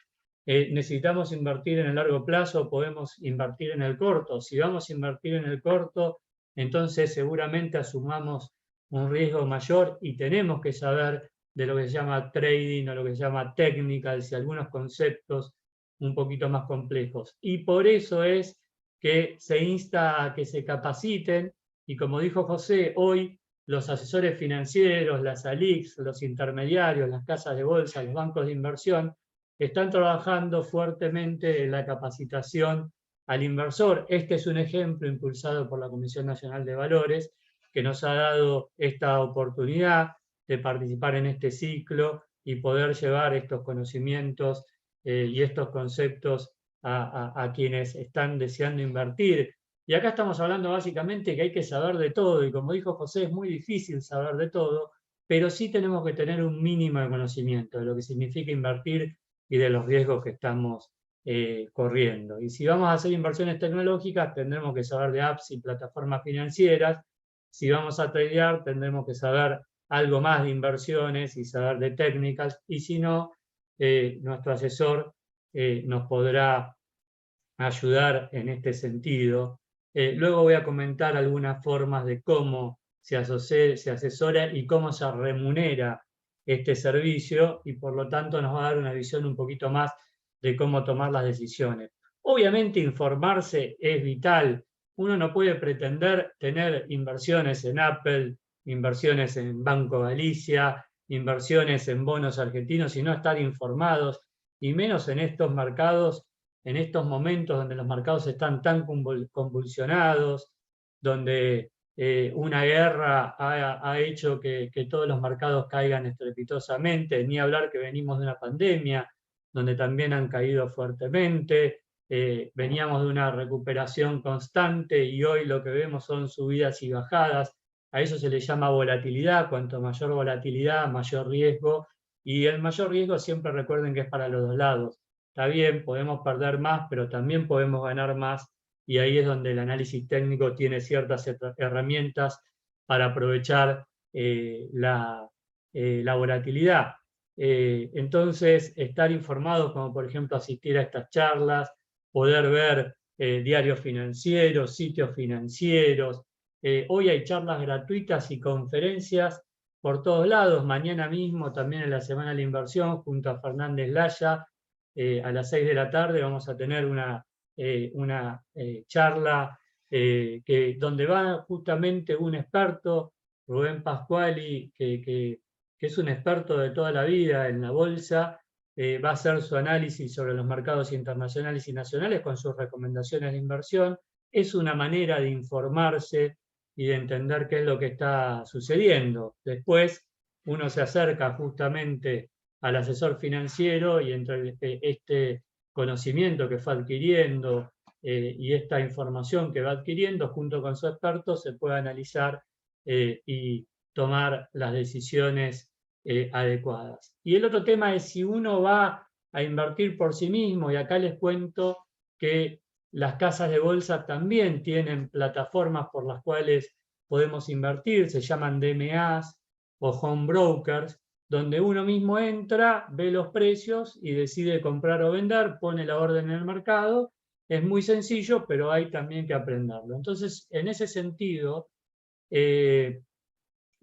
¿Necesitamos invertir en el largo plazo? ¿Podemos invertir en el corto? Si vamos a invertir en el corto, entonces seguramente asumamos un riesgo mayor y tenemos que saber de lo que se llama trading o lo que se llama technicals y algunos conceptos un poquito más complejos. Y por eso es que se insta a que se capaciten y como dijo José, hoy los asesores financieros, las ALICs, los intermediarios, las casas de bolsa, los bancos de inversión, están trabajando fuertemente en la capacitación al inversor. Este es un ejemplo impulsado por la Comisión Nacional de Valores, que nos ha dado esta oportunidad de participar en este ciclo y poder llevar estos conocimientos y estos conceptos a quienes están deseando invertir. Y acá estamos hablando básicamente que hay que saber de todo, y como dijo José, es muy difícil saber de todo, pero sí tenemos que tener un mínimo de conocimiento de lo que significa invertir y de los riesgos que estamos corriendo. Y si vamos a hacer inversiones tecnológicas, tendremos que saber de apps y plataformas financieras. Si vamos a tradear, tendremos que saber algo más de inversiones y saber de técnicas, y si no, nuestro asesor nos podrá ayudar en este sentido. Luego voy a comentar algunas formas de cómo se asesora y cómo se remunera este servicio, y por lo tanto nos va a dar una visión un poquito más de cómo tomar las decisiones. Obviamente informarse es vital. Uno no puede pretender tener inversiones en Apple, inversiones en Banco Galicia, inversiones en bonos argentinos y no estar informados, y menos en estos mercados, en estos momentos donde los mercados están tan convulsionados, donde una guerra ha hecho que todos los mercados caigan estrepitosamente, ni hablar que venimos de una pandemia, donde también han caído fuertemente. Veníamos de una recuperación constante y hoy lo que vemos son subidas y bajadas. A eso se le llama volatilidad. Cuanto mayor volatilidad, mayor riesgo, y el mayor riesgo siempre recuerden que es para los dos lados. Está bien, podemos perder más, pero también podemos ganar más, y ahí es donde el análisis técnico tiene ciertas herramientas para aprovechar la volatilidad. Entonces, estar informados, como por ejemplo asistir a estas charlas, poder ver diarios financieros, sitios financieros. Hoy hay charlas gratuitas y conferencias por todos lados. Mañana mismo, también en la Semana de la Inversión, junto a Fernández Laya, a las 6 de la tarde vamos a tener una charla donde va justamente un experto, Rubén Pascuali, que es un experto de toda la vida en la bolsa. Va a hacer su análisis sobre los mercados internacionales y nacionales con sus recomendaciones de inversión. Es una manera de informarse y de entender qué es lo que está sucediendo. Después uno se acerca justamente al asesor financiero, y entre este conocimiento que fue adquiriendo y esta información que va adquiriendo junto con su experto, se puede analizar y tomar las decisiones adecuadas. Y el otro tema es si uno va a invertir por sí mismo, y acá les cuento que las casas de bolsa también tienen plataformas por las cuales podemos invertir, se llaman DMAs o home brokers, donde uno mismo entra, ve los precios y decide comprar o vender, pone la orden en el mercado. Es muy sencillo, pero hay también que aprenderlo. Entonces, en ese sentido,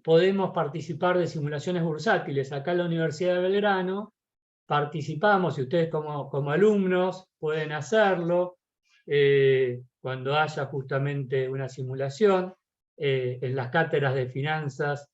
podemos participar de simulaciones bursátiles. Acá en la Universidad de Belgrano participamos, y ustedes como alumnos pueden hacerlo cuando haya justamente una simulación. En las cátedras de finanzas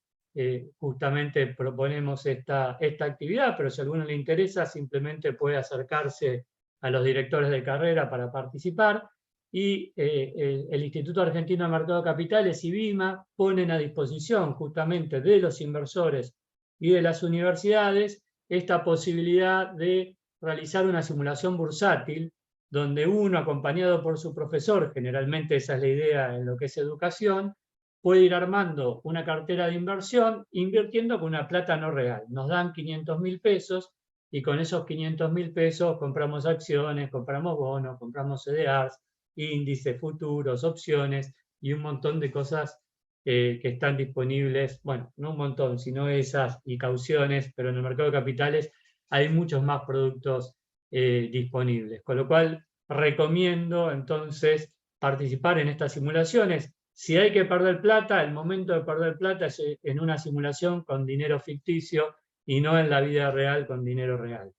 justamente proponemos esta actividad, pero si a alguno le interesa, simplemente puede acercarse a los directores de carrera para participar. Y el Instituto Argentino de Mercado de Capitales y BIMA ponen a disposición justamente de los inversores y de las universidades esta posibilidad de realizar una simulación bursátil, donde uno, acompañado por su profesor, generalmente esa es la idea en lo que es educación, puede ir armando una cartera de inversión invirtiendo con una plata no real. Nos dan 500.000 pesos y con esos 500.000 pesos compramos acciones, compramos bonos, compramos CDRs, índices, futuros, opciones y un montón de cosas que están disponibles. Bueno, no un montón, sino esas y cauciones, pero en el mercado de capitales hay muchos más productos disponibles. Con lo cual, recomiendo entonces participar en estas simulaciones. Si hay que perder plata, el momento de perder plata es en una simulación con dinero ficticio y no en la vida real con dinero real.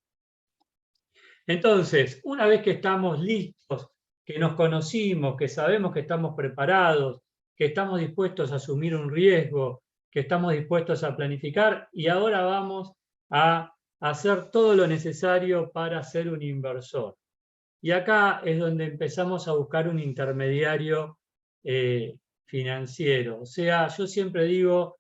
Entonces, una vez que estamos listos, que nos conocimos, que sabemos que estamos preparados, que estamos dispuestos a asumir un riesgo, que estamos dispuestos a planificar, y ahora vamos a hacer todo lo necesario para ser un inversor. Y acá es donde empezamos a buscar un intermediario financiero. O sea, yo siempre digo,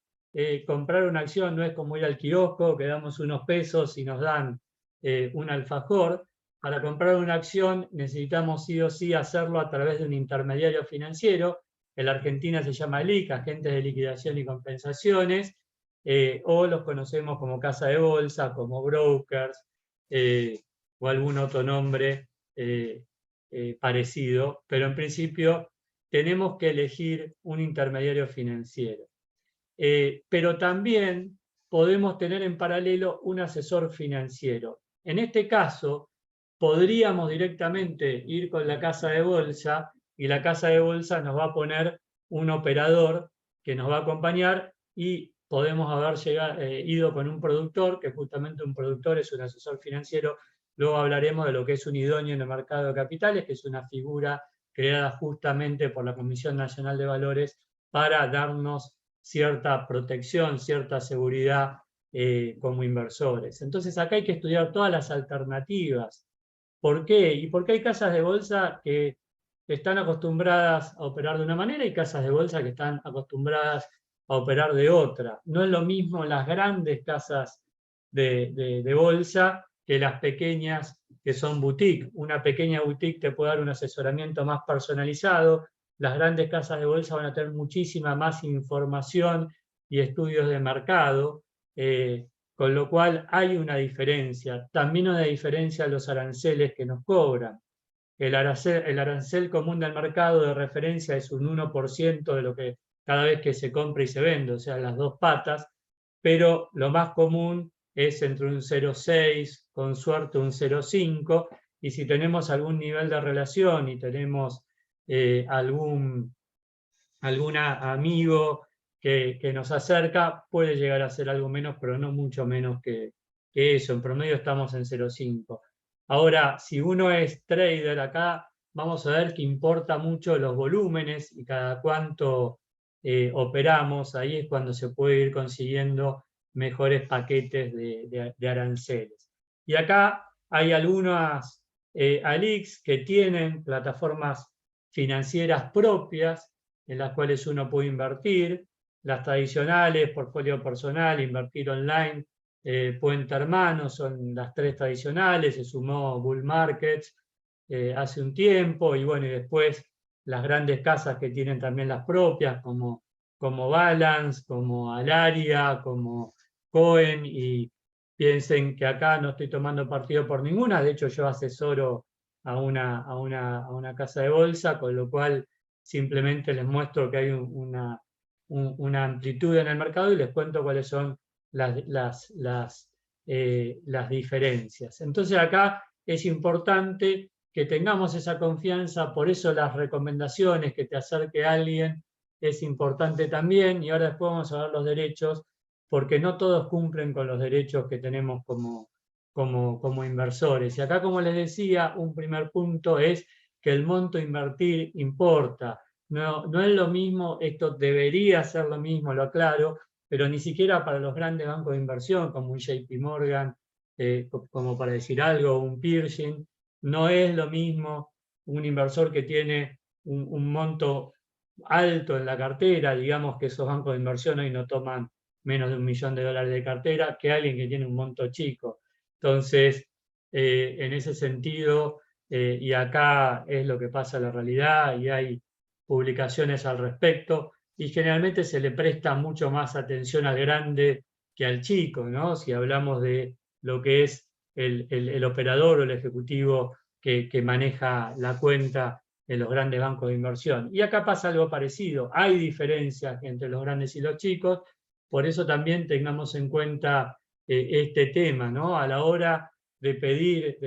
comprar una acción no es como ir al kiosco, que damos unos pesos y nos dan un alfajor. Para comprar una acción necesitamos sí o sí hacerlo a través de un intermediario financiero. En la Argentina se llama LIC, Agentes de Liquidación y Compensaciones, o los conocemos como casa de bolsa, como brokers, o algún otro nombre parecido, pero en principio tenemos que elegir un intermediario financiero. Pero también podemos tener en paralelo un asesor financiero. En este caso, podríamos directamente ir con la casa de bolsa y la casa de bolsa nos va a poner un operador que nos va a acompañar y podemos haber ido con un productor, que justamente un productor es un asesor financiero. Luego hablaremos de lo que es un idóneo en el mercado de capitales, que es una figura creada justamente por la Comisión Nacional de Valores para darnos cierta protección, cierta seguridad como inversores. Entonces acá hay que estudiar todas las alternativas. ¿Por qué? Y porque hay casas de bolsa que están acostumbradas a operar de una manera y casas de bolsa que están acostumbradas a operar de otra. No es lo mismo las grandes casas de bolsa que las pequeñas que son boutique. Una pequeña boutique te puede dar un asesoramiento más personalizado. Las grandes casas de bolsa van a tener muchísima más información y estudios de mercado, con lo cual hay una diferencia. También una diferencia en los aranceles que nos cobran. El arancel común del mercado de referencia es un 1% de lo que cada vez que se compra y se vende, o sea, las dos patas, pero lo más común es entre un 0,6, con suerte un 0,5, y si tenemos algún nivel de relación y tenemos algún amigo que nos acerca, puede llegar a ser algo menos, pero no mucho menos que eso. En promedio estamos en 0,5. Ahora, si uno es trader acá, vamos a ver que importa mucho los volúmenes y cada cuánto operamos. Ahí es cuando se puede ir consiguiendo mejores paquetes de aranceles. Y acá hay algunas ALICs que tienen plataformas financieras propias en las cuales uno puede invertir. Las tradicionales, portfolio personal, invertir online, Puente Hermano, son las tres tradicionales. Se sumó Bull Markets hace un tiempo, y bueno, y después las grandes casas que tienen también las propias, como Balance, como Alaria, como Cohen, y piensen que acá no estoy tomando partido por ninguna. De hecho, yo asesoro a una casa de bolsa, con lo cual simplemente les muestro que hay una amplitud en el mercado y les cuento cuáles son las diferencias. Entonces acá es importante que tengamos esa confianza, por eso las recomendaciones, que te acerque a alguien, es importante también. Y ahora después vamos a ver los derechos, porque no todos cumplen con los derechos que tenemos como inversores. Y acá, como les decía, un primer punto es que el monto a invertir importa. No es lo mismo, esto debería ser lo mismo, lo aclaro, pero ni siquiera para los grandes bancos de inversión, como un JP Morgan, como para decir algo, un Pershing, no es lo mismo un inversor que tiene un monto alto en la cartera, digamos que esos bancos de inversión hoy no toman menos de $1 millón de cartera, que alguien que tiene un monto chico. Entonces, en ese sentido, y acá es lo que pasa en la realidad, y hay publicaciones al respecto, y generalmente se le presta mucho más atención al grande que al chico, ¿no? Si hablamos de lo que es el operador o el ejecutivo que maneja la cuenta en los grandes bancos de inversión. Y acá pasa algo parecido. Hay diferencias entre los grandes y los chicos, por eso también tengamos en cuenta este tema, ¿no? A la hora de pedir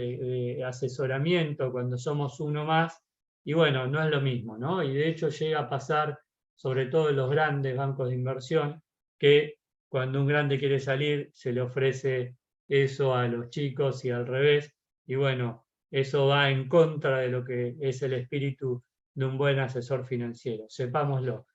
asesoramiento cuando somos uno más, y bueno, no es lo mismo, ¿no? Y de hecho llega a pasar, sobre todo en los grandes bancos de inversión, que cuando un grande quiere salir, se le ofrece eso a los chicos y al revés, y bueno, eso va en contra de lo que es el espíritu de un buen asesor financiero, sepámoslo.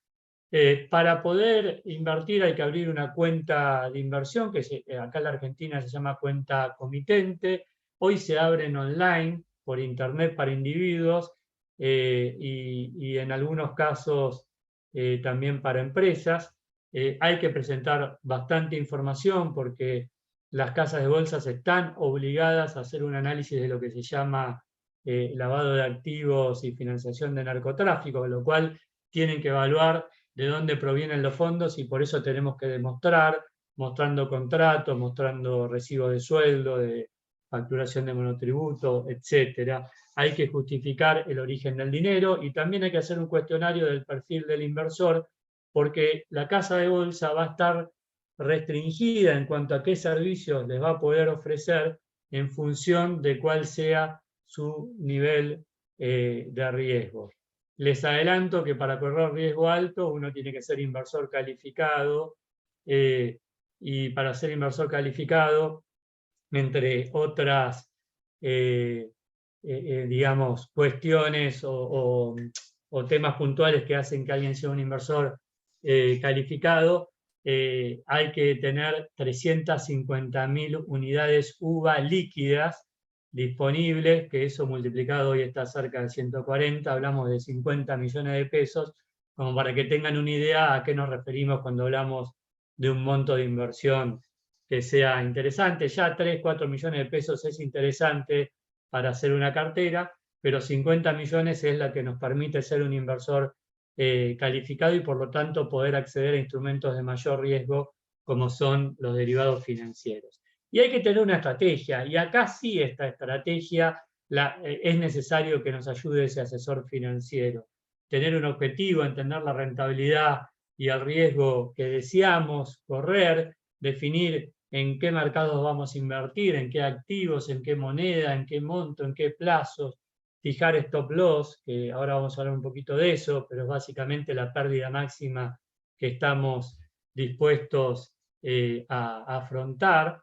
Para poder invertir hay que abrir una cuenta de inversión, que acá en la Argentina se llama cuenta comitente. Hoy se abren online, por internet para individuos y en algunos casos también para empresas. Hay que presentar bastante información porque las casas de bolsas están obligadas a hacer un análisis de lo que se llama lavado de activos y financiación de narcotráfico, con lo cual tienen que evaluar de dónde provienen los fondos y por eso tenemos que demostrar, mostrando contratos, mostrando recibos de sueldo, de facturación de monotributo, etc. Hay que justificar el origen del dinero y también hay que hacer un cuestionario del perfil del inversor porque la casa de bolsa va a estar restringida en cuanto a qué servicios les va a poder ofrecer en función de cuál sea su nivel de riesgo. Les adelanto que para correr riesgo alto uno tiene que ser inversor calificado y para ser inversor calificado, entre otras digamos, cuestiones o temas puntuales que hacen que alguien sea un inversor calificado, hay que tener 350.000 unidades UVA líquidas disponibles, que eso multiplicado hoy está cerca de 140, hablamos de 50 millones de pesos, como para que tengan una idea a qué nos referimos cuando hablamos de un monto de inversión que sea interesante. Ya 3, 4 millones de pesos es interesante para hacer una cartera, pero 50 millones es la que nos permite ser un inversor calificado y por lo tanto poder acceder a instrumentos de mayor riesgo como son los derivados financieros. Y hay que tener una estrategia, y acá sí esta estrategia es necesario que nos ayude ese asesor financiero. Tener un objetivo, entender la rentabilidad y el riesgo que deseamos correr, definir en qué mercados vamos a invertir, en qué activos, en qué moneda, en qué monto, en qué plazos, fijar stop loss, que ahora vamos a hablar un poquito de eso, pero es básicamente la pérdida máxima que estamos dispuestos a afrontar.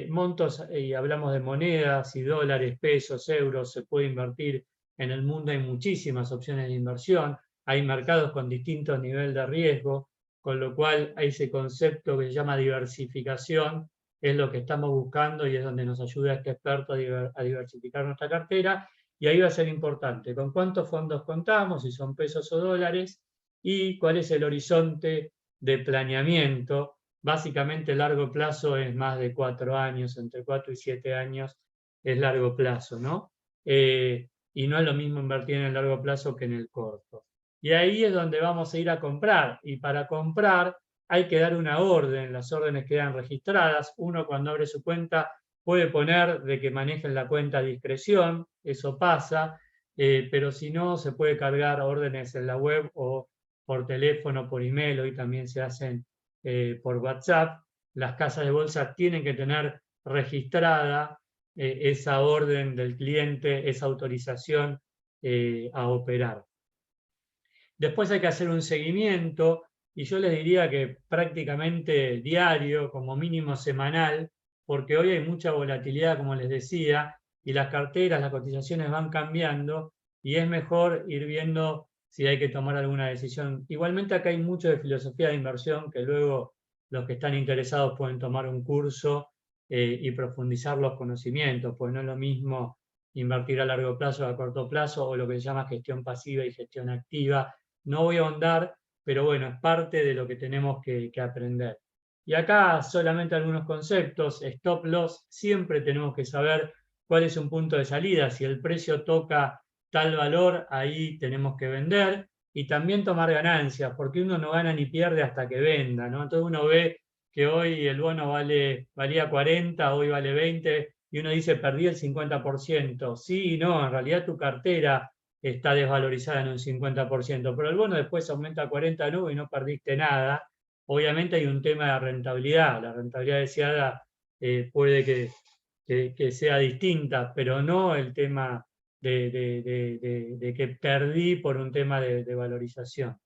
Montos, y hablamos de monedas y dólares, pesos, euros, se puede invertir en el mundo, hay muchísimas opciones de inversión, hay mercados con distintos niveles de riesgo, con lo cual hay ese concepto que se llama diversificación, es lo que estamos buscando y es donde nos ayuda este experto a diversificar nuestra cartera, y ahí va a ser importante con cuántos fondos contamos, si son pesos o dólares, y cuál es el horizonte de planeamiento. Básicamente largo plazo es más de 4 años, entre 4 y 7 años es largo plazo, ¿no? Y no es lo mismo invertir en el largo plazo que en el corto. Y ahí es donde vamos a ir a comprar, y para comprar hay que dar una orden, las órdenes quedan registradas, uno cuando abre su cuenta puede poner de que manejen la cuenta a discreción, eso pasa, pero si no se puede cargar órdenes en la web o por teléfono, por email, hoy también se hacen por WhatsApp. Las casas de bolsa tienen que tener registrada esa orden del cliente, esa autorización a operar. Después hay que hacer un seguimiento, y yo les diría que prácticamente diario, como mínimo semanal, porque hoy hay mucha volatilidad, como les decía, y las carteras, las cotizaciones van cambiando, y es mejor ir viendo si hay que tomar alguna decisión. Igualmente acá hay mucho de filosofía de inversión, que luego los que están interesados pueden tomar un curso y profundizar los conocimientos, pues no es lo mismo invertir a largo plazo o a corto plazo, o lo que se llama gestión pasiva y gestión activa. No voy a ahondar, pero bueno, es parte de lo que tenemos que aprender. Y acá solamente algunos conceptos. Stop loss, siempre tenemos que saber cuál es un punto de salida. Si el precio toca tal valor, ahí tenemos que vender. Y también tomar ganancias, porque uno no gana ni pierde hasta que venda, ¿no? Entonces uno ve que hoy el bono valía 40, hoy vale 20, y uno dice, perdí el 50%. Sí, no, en realidad tu cartera está desvalorizada en un 50%, pero el bono después aumenta a 40 y no perdiste nada. Obviamente hay un tema de rentabilidad, la rentabilidad deseada puede que sea distinta, pero no el tema de que perdí por un tema de valorización.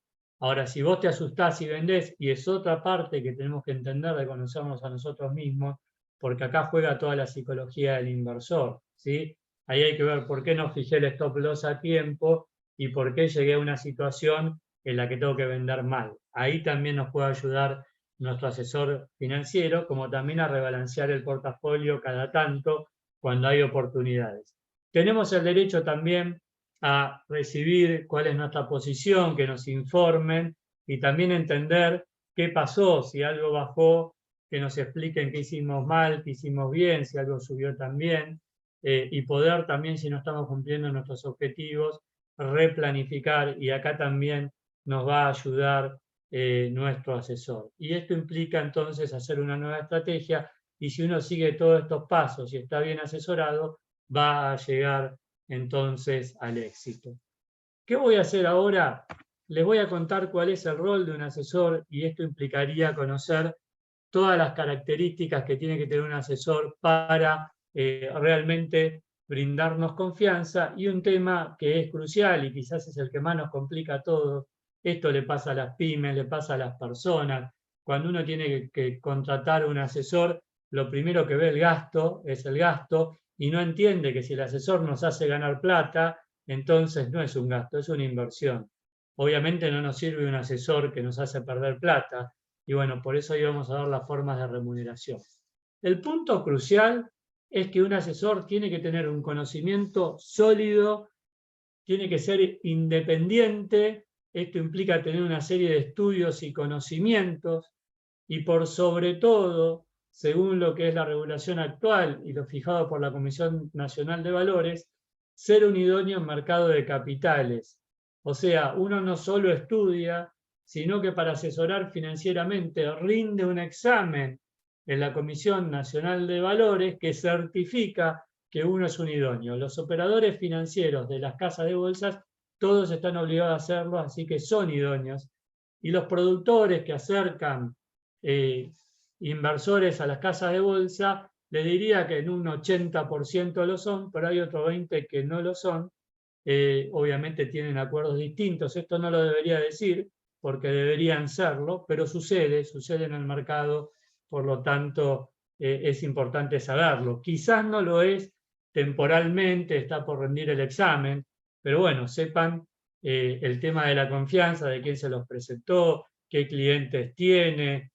Ahora, si vos te asustás y vendés, y es otra parte que tenemos que entender de conocernos a nosotros mismos, porque acá juega toda la psicología del inversor, ¿sí? Ahí hay que ver por qué no fijé el stop loss a tiempo y por qué llegué a una situación en la que tengo que vender mal. Ahí también nos puede ayudar nuestro asesor financiero, como también a rebalancear el portafolio cada tanto cuando hay oportunidades. Tenemos el derecho también a recibir cuál es nuestra posición, que nos informen y también entender qué pasó, si algo bajó, que nos expliquen qué hicimos mal, qué hicimos bien, si algo subió también, y poder también, si no estamos cumpliendo nuestros objetivos, replanificar, y acá también nos va a ayudar nuestro asesor. Y esto implica entonces hacer una nueva estrategia, y si uno sigue todos estos pasos y está bien asesorado, va a llegar entonces al éxito. ¿Qué voy a hacer ahora? Les voy a contar cuál es el rol de un asesor, y esto implicaría conocer todas las características que tiene que tener un asesor para realmente brindarnos confianza, y un tema que es crucial y quizás es el que más nos complica a todos. Esto le pasa a las pymes, le pasa a las personas. Cuando uno tiene que contratar un asesor, lo primero que ve el gasto es el gasto, y no entiende que si el asesor nos hace ganar plata, entonces no es un gasto, es una inversión. Obviamente no nos sirve un asesor que nos hace perder plata, y bueno, por eso ahí vamos a ver las formas de remuneración. El punto crucial es que un asesor tiene que tener un conocimiento sólido, tiene que ser independiente. Esto implica tener una serie de estudios y conocimientos, y por sobre todo, según lo que es la regulación actual y lo fijado por la Comisión Nacional de Valores, ser un idóneo en mercado de capitales. O sea, uno no solo estudia, sino que para asesorar financieramente rinde un examen en la Comisión Nacional de Valores que certifica que uno es un idóneo. Los operadores financieros de las casas de bolsas, todos están obligados a hacerlo, así que son idóneos. Y los productores que acercan inversores a las casas de bolsa, les diría que en un 80% lo son, pero hay otro 20% que no lo son. Obviamente tienen acuerdos distintos. Esto no lo debería decir, porque deberían serlo, pero sucede en el mercado, por lo tanto es importante saberlo. Quizás no lo es temporalmente, está por rendir el examen, pero bueno, sepan el tema de la confianza, de quién se los presentó, qué clientes tiene,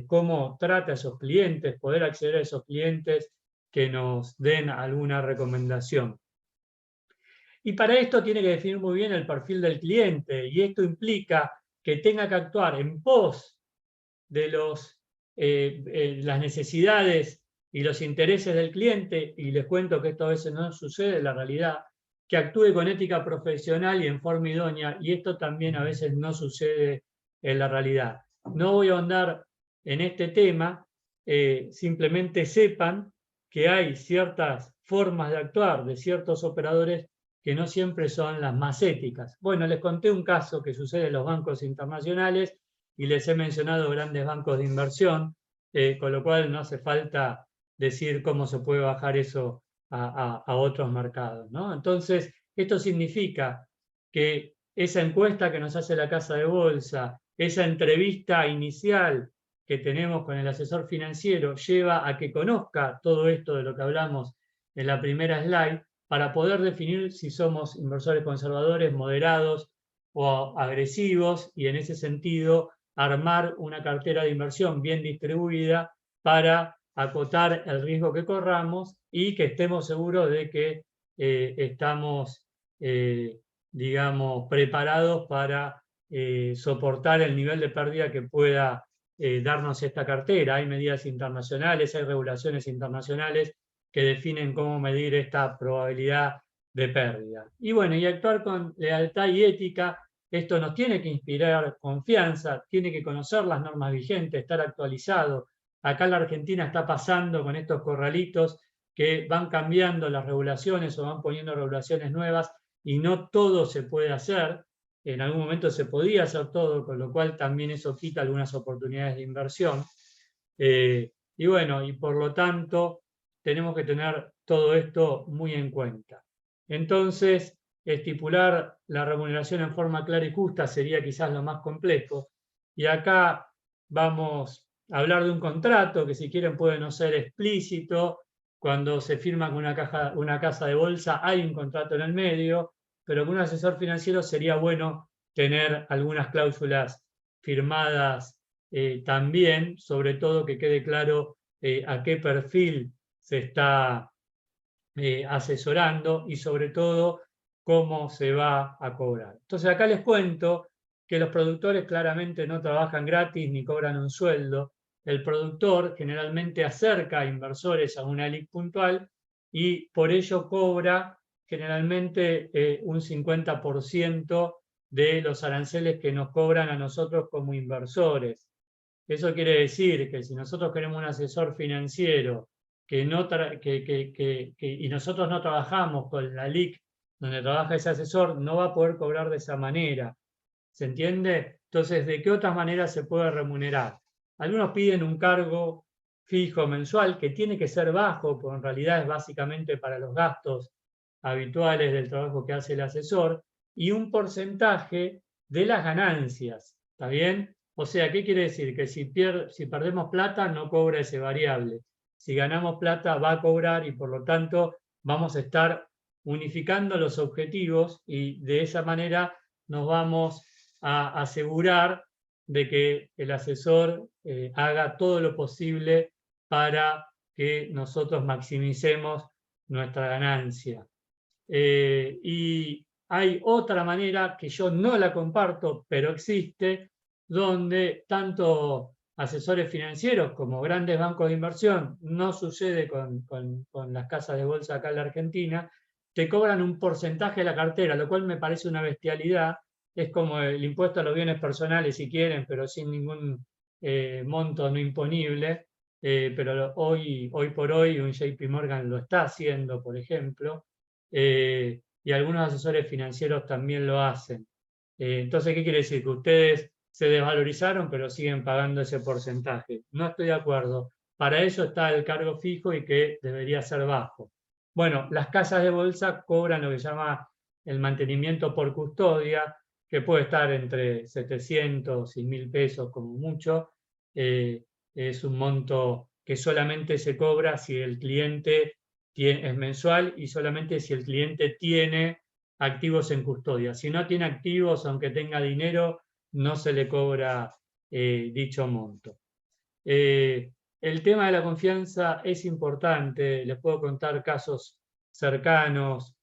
cómo trata a esos clientes, poder acceder a esos clientes que nos den alguna recomendación. Y para esto tiene que definir muy bien el perfil del cliente, y esto implica que tenga que actuar en pos de las necesidades y los intereses del cliente, y les cuento que esto a veces no sucede en la realidad, que actúe con ética profesional y en forma idónea, y esto también a veces no sucede en la realidad. No voy a ahondar en este tema, simplemente sepan que hay ciertas formas de actuar de ciertos operadores que no siempre son las más éticas. Bueno, les conté un caso que sucede en los bancos internacionales y les he mencionado grandes bancos de inversión, con lo cual no hace falta decir cómo se puede bajar eso a otros mercados, ¿no? Entonces, esto significa que esa encuesta que nos hace la casa de bolsa, esa entrevista inicial que tenemos con el asesor financiero, lleva a que conozca todo esto de lo que hablamos en la primera slide, para poder definir si somos inversores conservadores, moderados o agresivos, y en ese sentido armar una cartera de inversión bien distribuida para acotar el riesgo que corramos y que estemos seguros de que estamos, digamos, preparados para soportar el nivel de pérdida que pueda darnos esta cartera. Hay medidas internacionales, hay regulaciones internacionales que definen cómo medir esta probabilidad de pérdida. Y bueno, y actuar con lealtad y ética. Esto nos tiene que inspirar confianza, tiene que conocer las normas vigentes, estar actualizado. Acá en la Argentina está pasando con estos corralitos que van cambiando las regulaciones o van poniendo regulaciones nuevas, y no todo se puede hacer. En algún momento se podía hacer todo, con lo cual también eso quita algunas oportunidades de inversión. Y bueno, y por lo tanto tenemos que tener todo esto muy en cuenta. Entonces, estipular la remuneración en forma clara y justa sería quizás lo más complejo. Y acá vamos a hablar de un contrato que, si quieren, puede no ser explícito. Cuando se firma con una casa de bolsa hay un contrato en el medio, pero con un asesor financiero sería bueno tener algunas cláusulas firmadas también, sobre todo que quede claro a qué perfil se está asesorando y sobre todo cómo se va a cobrar. Entonces acá les cuento que los productores claramente no trabajan gratis ni cobran un sueldo. El productor generalmente acerca a inversores a una LIC puntual y por ello cobra generalmente un 50% de los aranceles que nos cobran a nosotros como inversores. Eso quiere decir que si nosotros queremos un asesor financiero y nosotros no trabajamos con la LIC donde trabaja ese asesor, no va a poder cobrar de esa manera. ¿Se entiende? Entonces, ¿de qué otras maneras se puede remunerar? Algunos piden un cargo fijo mensual que tiene que ser bajo, porque en realidad es básicamente para los gastos habituales del trabajo que hace el asesor, y un porcentaje de las ganancias. ¿Está bien? O sea, ¿qué quiere decir? Que si perdemos plata, no cobra ese variable. Si ganamos plata, va a cobrar y por lo tanto vamos a estar unificando los objetivos y de esa manera nos vamos a asegurar de que el asesor haga todo lo posible para que nosotros maximicemos nuestra ganancia. Y hay otra manera que yo no la comparto, pero existe, donde tanto asesores financieros como grandes bancos de inversión, no sucede con las casas de bolsa acá en la Argentina, te cobran un porcentaje de la cartera, lo cual me parece una bestialidad. Es como el impuesto a los bienes personales, si quieren, pero sin ningún monto no imponible. Pero hoy por hoy un JP Morgan lo está haciendo, por ejemplo, y algunos asesores financieros también lo hacen. Entonces, ¿qué quiere decir? Que ustedes se desvalorizaron, pero siguen pagando ese porcentaje. No estoy de acuerdo. Para eso está el cargo fijo y que debería ser bajo. Bueno, las casas de bolsa cobran lo que se llama el mantenimiento por custodia, que puede estar entre 700 y 1.000 pesos como mucho. Es un monto que solamente se cobra si el cliente es mensual y solamente si el cliente tiene activos en custodia. Si no tiene activos, aunque tenga dinero, no se le cobra dicho monto. El tema de la confianza es importante. Les puedo contar casos cercanos.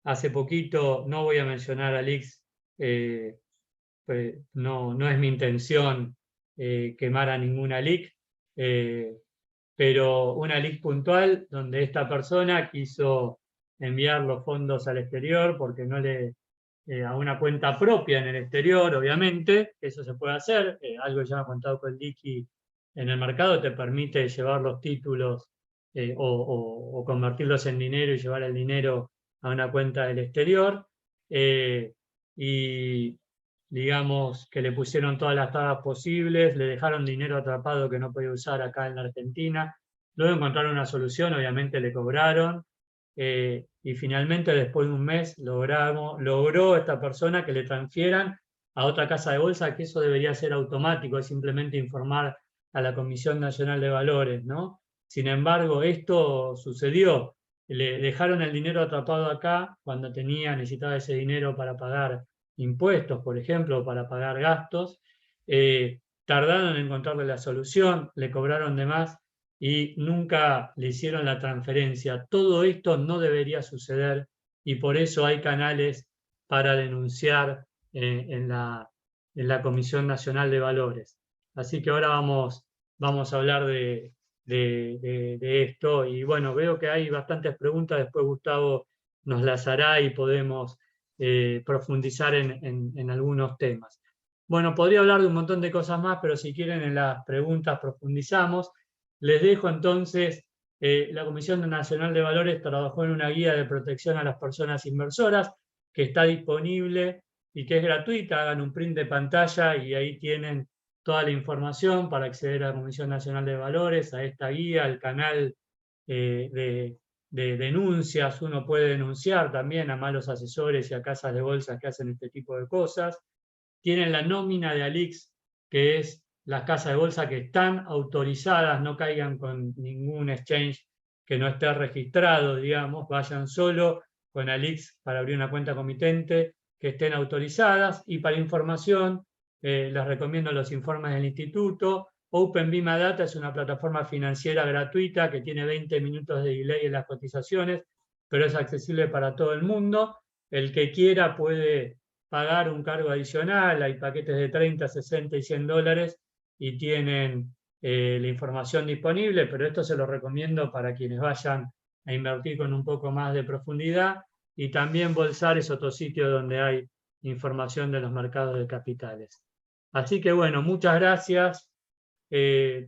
Hace poquito, no voy a mencionar a Lix, pues no es mi intención quemar a ninguna LIC, pero una LIC puntual donde esta persona quiso enviar los fondos al exterior porque no le a una cuenta propia en el exterior, obviamente, eso se puede hacer, algo ya he contado con Liqui en el mercado, te permite llevar los títulos o convertirlos en dinero y llevar el dinero a una cuenta del exterior, y digamos que le pusieron todas las trabas posibles, le dejaron dinero atrapado que no podía usar acá en la Argentina, luego encontraron una solución, obviamente le cobraron, y finalmente después de un mes logró esta persona que le transfieran a otra casa de bolsa, que eso debería ser automático, es simplemente informar a la Comisión Nacional de Valores, ¿no? Sin embargo, esto sucedió, le dejaron el dinero atrapado acá cuando necesitaba ese dinero para pagar impuestos, por ejemplo, para pagar gastos, tardaron en encontrarle la solución, le cobraron de más y nunca le hicieron la transferencia. Todo esto no debería suceder y por eso hay canales para denunciar en la Comisión Nacional de Valores. Así que ahora vamos a hablar de esto y bueno, veo que hay bastantes preguntas, después Gustavo nos las hará y podemos profundizar en algunos temas. Bueno, podría hablar de un montón de cosas más, pero si quieren en las preguntas profundizamos. Les dejo entonces, la Comisión Nacional de Valores trabajó en una guía de protección a las personas inversoras que está disponible y que es gratuita. Hagan un print de pantalla y ahí tienen toda la información para acceder a la Comisión Nacional de Valores, a esta guía, al canal de denuncias. Uno puede denunciar también a malos asesores y a casas de bolsa que hacen este tipo de cosas. Tienen la nómina de Alix, que es las casas de bolsa que están autorizadas, no caigan con ningún exchange que no esté registrado, digamos, vayan solo con Alix para abrir una cuenta comitente, que estén autorizadas. Y para información, les recomiendo los informes del instituto, Open Bima Data es una plataforma financiera gratuita que tiene 20 minutos de delay en las cotizaciones, pero es accesible para todo el mundo. El que quiera puede pagar un cargo adicional, hay paquetes de 30, 60 y 100 dólares y tienen la información disponible, pero esto se lo recomiendo para quienes vayan a invertir con un poco más de profundidad, y también Bolsar es otro sitio donde hay información de los mercados de capitales. Así que bueno, muchas gracias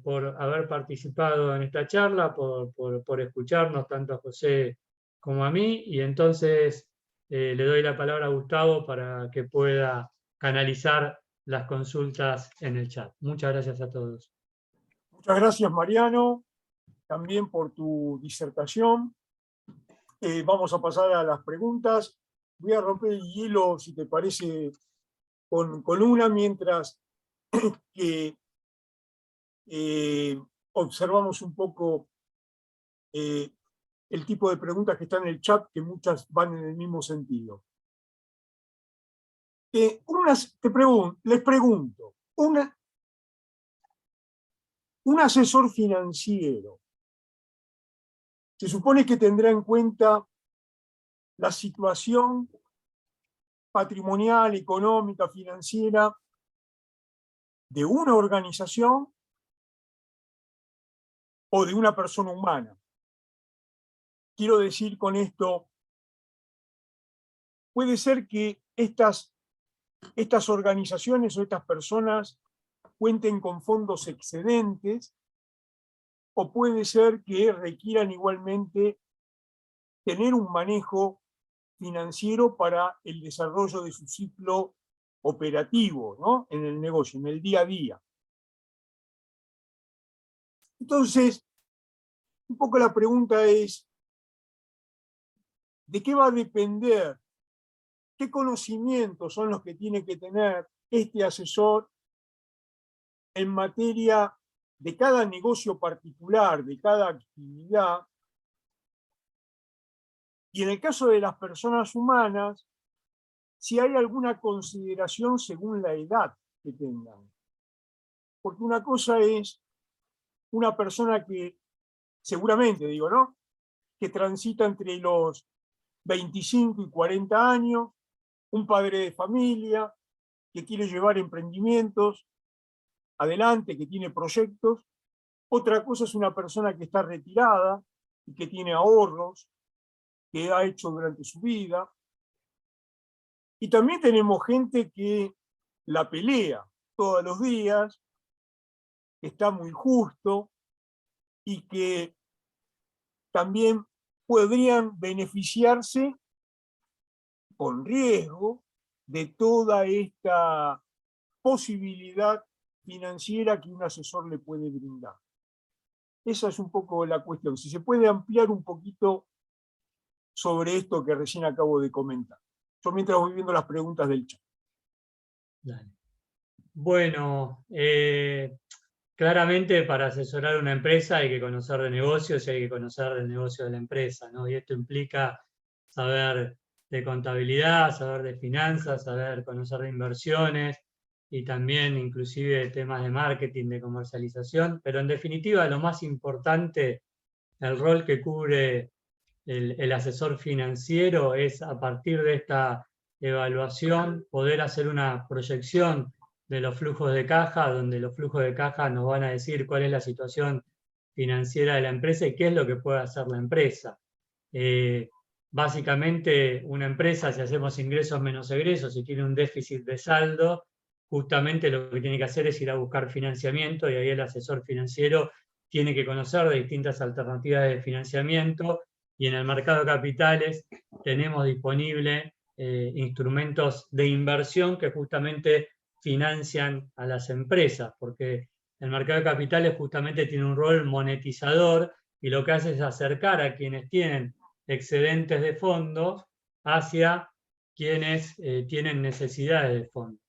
por haber participado en esta charla, por escucharnos tanto a José como a mí, y entonces le doy la palabra a Gustavo para que pueda canalizar las consultas en el chat. Muchas gracias a todos. Muchas gracias, Mariano, también por tu disertación. Vamos a pasar a las preguntas. Voy a romper el hielo, si te parece, con una, mientras que observamos un poco el tipo de preguntas que están en el chat, que muchas van en el mismo sentido. Les pregunto, un asesor financiero se supone que tendrá en cuenta la situación patrimonial, económica, financiera de una organización o de una persona humana. Quiero decir con esto, puede ser que estas organizaciones o estas personas cuenten con fondos excedentes, o puede ser que requieran igualmente tener un manejo financiero para el desarrollo de su ciclo operativo, ¿no? En el negocio, en el día a día. Entonces, un poco la pregunta es, ¿de qué va a depender? ¿Qué conocimientos son los que tiene que tener este asesor en materia de cada negocio particular, de cada actividad? Y en el caso de las personas humanas, si hay alguna consideración según la edad que tengan. Porque una cosa es una persona que, seguramente digo, ¿no?, que transita entre los 25 y 40 años, un padre de familia que quiere llevar emprendimientos adelante, que tiene proyectos. Otra cosa es una persona que está retirada y que tiene ahorros que ha hecho durante su vida. Y también tenemos gente que la pelea todos los días, que está muy justo y que también podrían beneficiarse con riesgo de toda esta posibilidad financiera que un asesor le puede brindar. Esa es un poco la cuestión. Si se puede ampliar un poquito sobre esto que recién acabo de comentar. Yo mientras voy viendo las preguntas del chat. Dale. Bueno, claramente para asesorar una empresa hay que conocer de negocios y hay que conocer del negocio de la empresa, ¿no? Y esto implica saber de contabilidad, saber de finanzas, saber conocer de inversiones y también inclusive de temas de marketing, de comercialización, pero en definitiva lo más importante, el rol que cubre el asesor financiero es, a partir de esta evaluación, poder hacer una proyección de los flujos de caja, donde los flujos de caja nos van a decir cuál es la situación financiera de la empresa y qué es lo que puede hacer la empresa. Básicamente, una empresa, si hacemos ingresos menos egresos y tiene un déficit de saldo, justamente lo que tiene que hacer es ir a buscar financiamiento, y ahí el asesor financiero tiene que conocer de distintas alternativas de financiamiento, y en el mercado de capitales tenemos disponibles instrumentos de inversión que justamente financian a las empresas, porque el mercado de capitales justamente tiene un rol monetizador y lo que hace es acercar a quienes tienen excedentes de fondos hacia quienes tienen necesidades de fondos.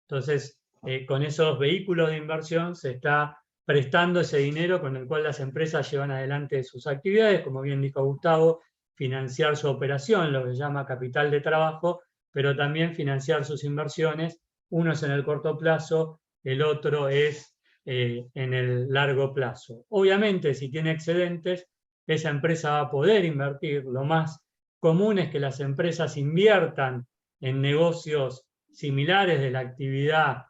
Entonces, con esos vehículos de inversión se está prestando ese dinero con el cual las empresas llevan adelante sus actividades, como bien dijo Gustavo, financiar su operación, lo que se llama capital de trabajo, pero también financiar sus inversiones. Uno es en el corto plazo, el otro es en el largo plazo. Obviamente, si tiene excedentes, esa empresa va a poder invertir. Lo más común es que las empresas inviertan en negocios similares de la actividad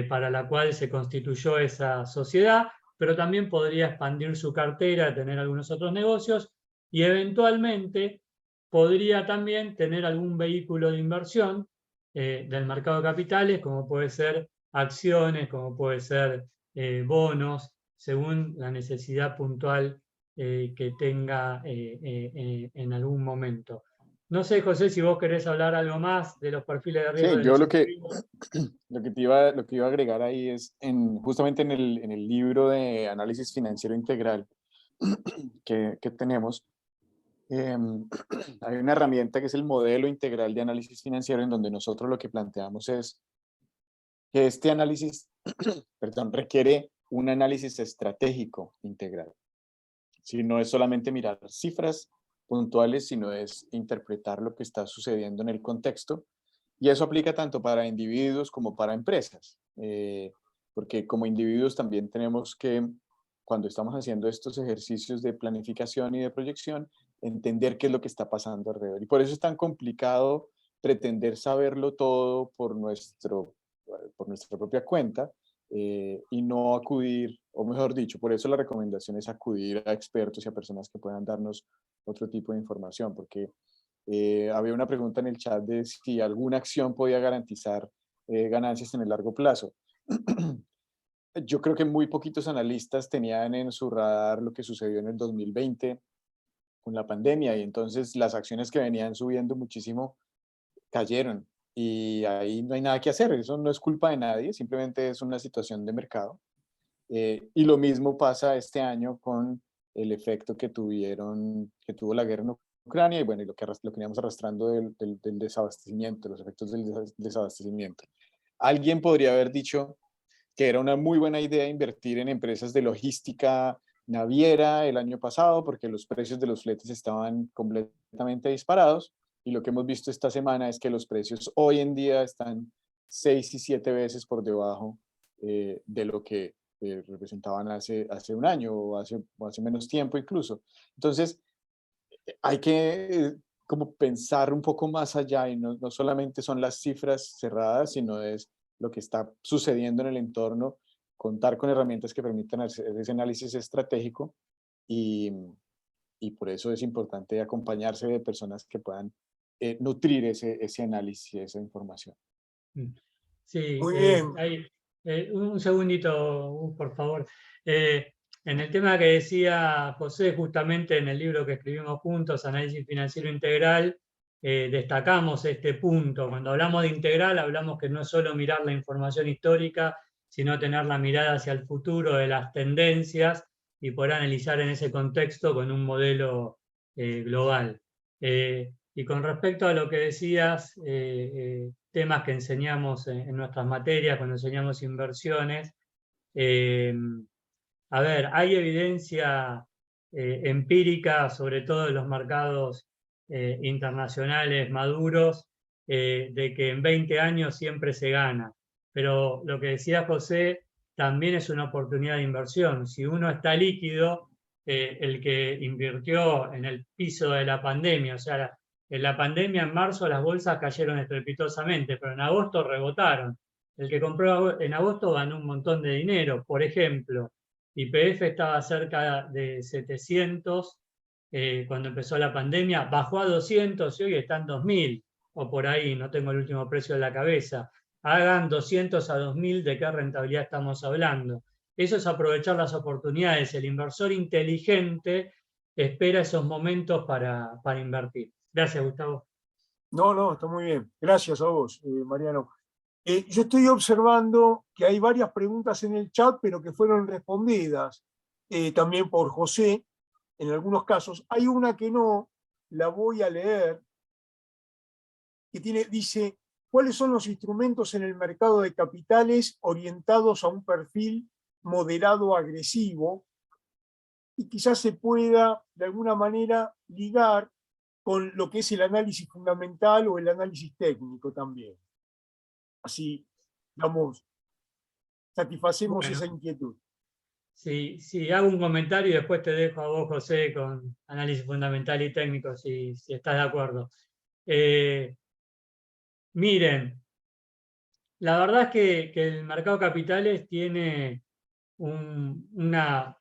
para la cual se constituyó esa sociedad, pero también podría expandir su cartera, tener algunos otros negocios y eventualmente podría también tener algún vehículo de inversión del mercado de capitales, como puede ser acciones, como puede ser bonos, según la necesidad puntual que tenga en algún momento. No sé, José, si vos querés hablar algo más de los perfiles de riesgo Sí, de yo los lo que, individuos. lo que iba a agregar ahí es, justamente en el libro de análisis financiero integral que tenemos, hay una herramienta que es el modelo integral de análisis financiero, en donde nosotros lo que planteamos es que este análisis, perdón, requiere un análisis estratégico integral. Si no es solamente mirar cifras puntuales, sino es interpretar lo que está sucediendo en el contexto. Y eso aplica tanto para individuos como para empresas, porque como individuos también tenemos que, cuando estamos haciendo estos ejercicios de planificación y de proyección, entender qué es lo que está pasando alrededor. Y por eso es tan complicado pretender saberlo todo por nuestra propia cuenta, y no acudir, o mejor dicho, por eso la recomendación es acudir a expertos y a personas que puedan darnos otro tipo de información, porque había una pregunta en el chat de si alguna acción podía garantizar ganancias en el largo plazo. Yo creo que muy poquitos analistas tenían en su radar lo que sucedió en el 2020 con la pandemia, y entonces las acciones que venían subiendo muchísimo cayeron, y ahí no hay nada que hacer. Eso no es culpa de nadie, simplemente es una situación de mercado. Y lo mismo pasa este año con el efecto que tuvo la guerra en Ucrania, y bueno, y lo que veníamos arrastrando del desabastecimiento, los efectos del desabastecimiento. Alguien podría haber dicho que era una muy buena idea invertir en empresas de logística naviera el año pasado, porque los precios de los fletes estaban completamente disparados, y lo que hemos visto esta semana es que los precios hoy en día están 6 y 7 veces por debajo de lo que representaban hace un año o hace menos tiempo incluso. Entonces, hay que como pensar un poco más allá, y no solamente son las cifras cerradas, sino es lo que está sucediendo en el entorno, contar con herramientas que permitan hacer ese análisis estratégico, y, y por eso es importante acompañarse de personas que puedan nutrir ese análisis, esa información. Sí, Muy bien. un segundito, por favor. En el tema que decía José, justamente en el libro que escribimos juntos, Análisis Financiero Integral, destacamos este punto. Cuando hablamos de integral, hablamos que no es solo mirar la información histórica, sino tener la mirada hacia el futuro de las tendencias y poder analizar en ese contexto con un modelo global. Y con respecto a lo que decías, temas que enseñamos en nuestras materias, cuando enseñamos inversiones, a ver, hay evidencia empírica, sobre todo en los mercados internacionales maduros, de que en 20 años siempre se gana. Pero lo que decía José también es una oportunidad de inversión. Si uno está líquido, el que invirtió en el piso de la pandemia, o sea, en la pandemia en marzo las bolsas cayeron estrepitosamente, pero en agosto rebotaron. El que compró en agosto ganó un montón de dinero. Por ejemplo, YPF estaba cerca de 700 cuando empezó la pandemia, bajó a 200 y hoy está en 2000 o por ahí, no tengo el último precio en la cabeza. Hagan 200 a 2000, ¿de qué rentabilidad estamos hablando? Eso es aprovechar las oportunidades. El inversor inteligente espera esos momentos para invertir. Gracias, Gustavo. No, no, está muy bien. Gracias a vos, Mariano. Yo estoy observando que hay varias preguntas en el chat, pero que fueron respondidas también por José en algunos casos. Hay una que no, la voy a leer, que dice, ¿cuáles son los instrumentos en el mercado de capitales orientados a un perfil moderado agresivo? Y quizás se pueda, de alguna manera, ligar con lo que es el análisis fundamental o el análisis técnico también. Así, digamos, satisfacemos Bueno. esa inquietud. Si hago un comentario y después te dejo a vos, José, con análisis fundamental y técnico, si estás de acuerdo. Miren, la verdad es que el mercado de capitales tiene una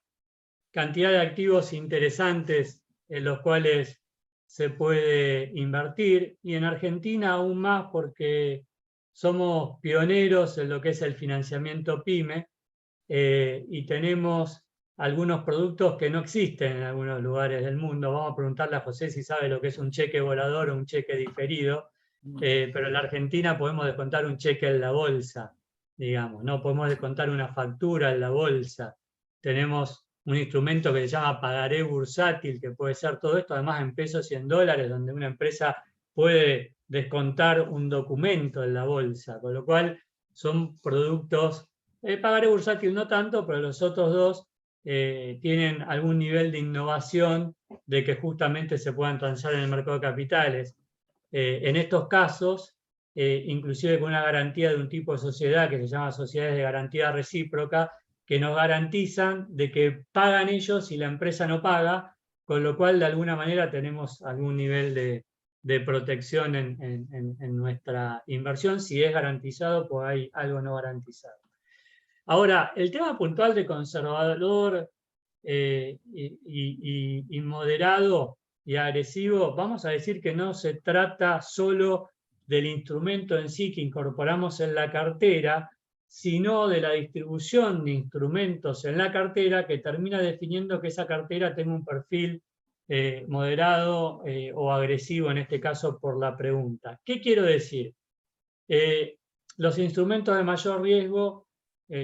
cantidad de activos interesantes en los cuales se puede invertir, y en Argentina aún más porque somos pioneros en lo que es el financiamiento PYME, y tenemos algunos productos que no existen en algunos lugares del mundo. Vamos a preguntarle a José si sabe lo que es un cheque volador o un cheque diferido, pero en la Argentina podemos descontar un cheque en la bolsa, digamos, ¿no? Podemos descontar una factura en la bolsa. Tenemos un instrumento que se llama pagaré bursátil, que puede ser todo esto, además en pesos y en dólares, donde una empresa puede descontar un documento en la bolsa, con lo cual son productos. Pagaré bursátil no tanto, pero los otros dos tienen algún nivel de innovación de que justamente se puedan transar en el mercado de capitales. En estos casos, inclusive con una garantía de un tipo de sociedad que se llama sociedades de garantía recíproca, que nos garantizan de que pagan ellos y la empresa no paga, con lo cual de alguna manera tenemos algún nivel de protección en nuestra inversión. Si es garantizado, pues hay algo no garantizado. Ahora, el tema puntual de conservador y moderado y agresivo, vamos a decir que no se trata solo del instrumento en sí que incorporamos en la cartera, sino de la distribución de instrumentos en la cartera que termina definiendo que esa cartera tenga un perfil moderado o agresivo, en este caso por la pregunta. ¿Qué quiero decir? Los instrumentos de mayor riesgo,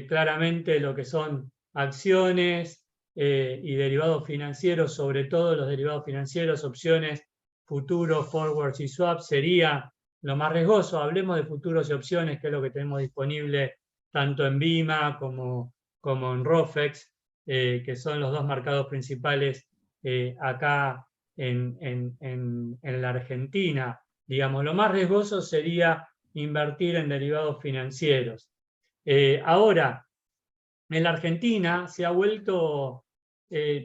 claramente lo que son acciones y derivados financieros, sobre todo los derivados financieros, opciones, futuros, forwards y swaps, sería lo más riesgoso. Hablemos de futuros y opciones, que es lo que tenemos disponible tanto en BIMA como en ROFEX, que son los dos mercados principales acá en la Argentina. Digamos, lo más riesgoso sería invertir en derivados financieros. Ahora, en la Argentina se ha vuelto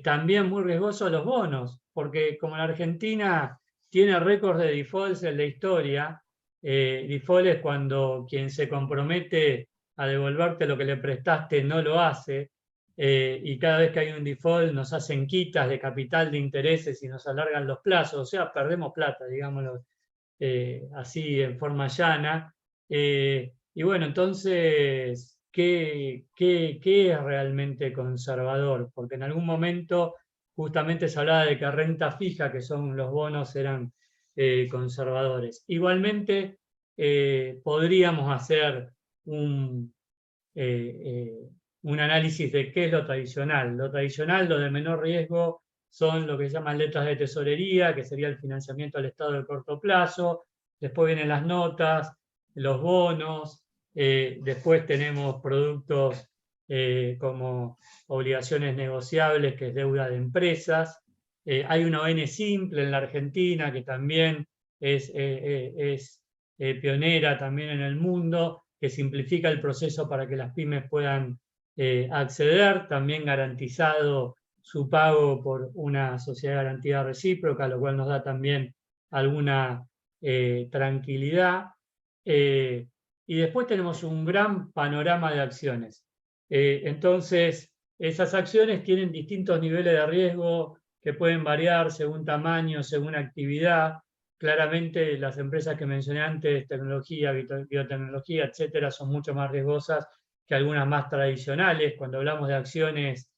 también muy riesgoso los bonos, porque como la Argentina tiene récords de defaults en la historia, default es cuando quien se compromete a devolverte lo que le prestaste no lo hace, y cada vez que hay un default nos hacen quitas de capital de intereses y nos alargan los plazos, o sea, perdemos plata, digámoslo así en forma llana. Y bueno, entonces, ¿qué es realmente conservador? Porque en algún momento justamente se hablaba de que renta fija, que son los bonos, eran conservadores. Igualmente, podríamos hacer un análisis de qué es lo tradicional. Lo tradicional, lo de menor riesgo, son lo que se llaman letras de tesorería, que sería el financiamiento al Estado de corto plazo. Después vienen las notas, los bonos, después tenemos productos como obligaciones negociables, que es deuda de empresas. Hay una ON simple en la Argentina que también es pionera también en el mundo, que simplifica el proceso para que las pymes puedan acceder, también garantizado su pago por una sociedad de garantía recíproca, lo cual nos da también alguna tranquilidad. Y después tenemos un gran panorama de acciones. Entonces, esas acciones tienen distintos niveles de riesgo que pueden variar según tamaño, según actividad. Claramente las empresas que mencioné antes, tecnología, biotecnología, etcétera, son mucho más riesgosas que algunas más tradicionales. Cuando hablamos de acciones,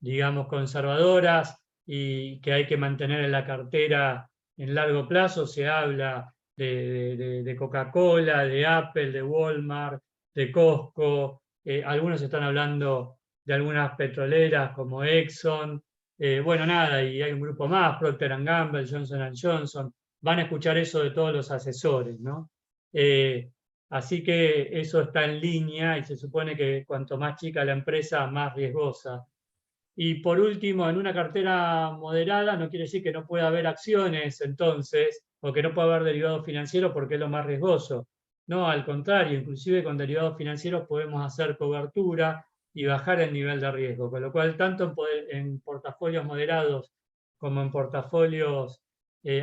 digamos, conservadoras y que hay que mantener en la cartera en largo plazo, se habla de Coca-Cola, de Apple, de Walmart, de Costco. Algunos están hablando de algunas petroleras como Exxon. Bueno, nada, y hay un grupo más, Procter & Gamble, Johnson & Johnson. Van a escuchar eso de todos los asesores, ¿no? Así que eso está en línea y se supone que cuanto más chica la empresa, más riesgosa. Y por último, en una cartera moderada no quiere decir que no pueda haber acciones entonces, o que no pueda haber derivados financieros porque es lo más riesgoso. No, al contrario, inclusive con derivados financieros podemos hacer cobertura y bajar el nivel de riesgo, con lo cual tanto en portafolios moderados como en portafolios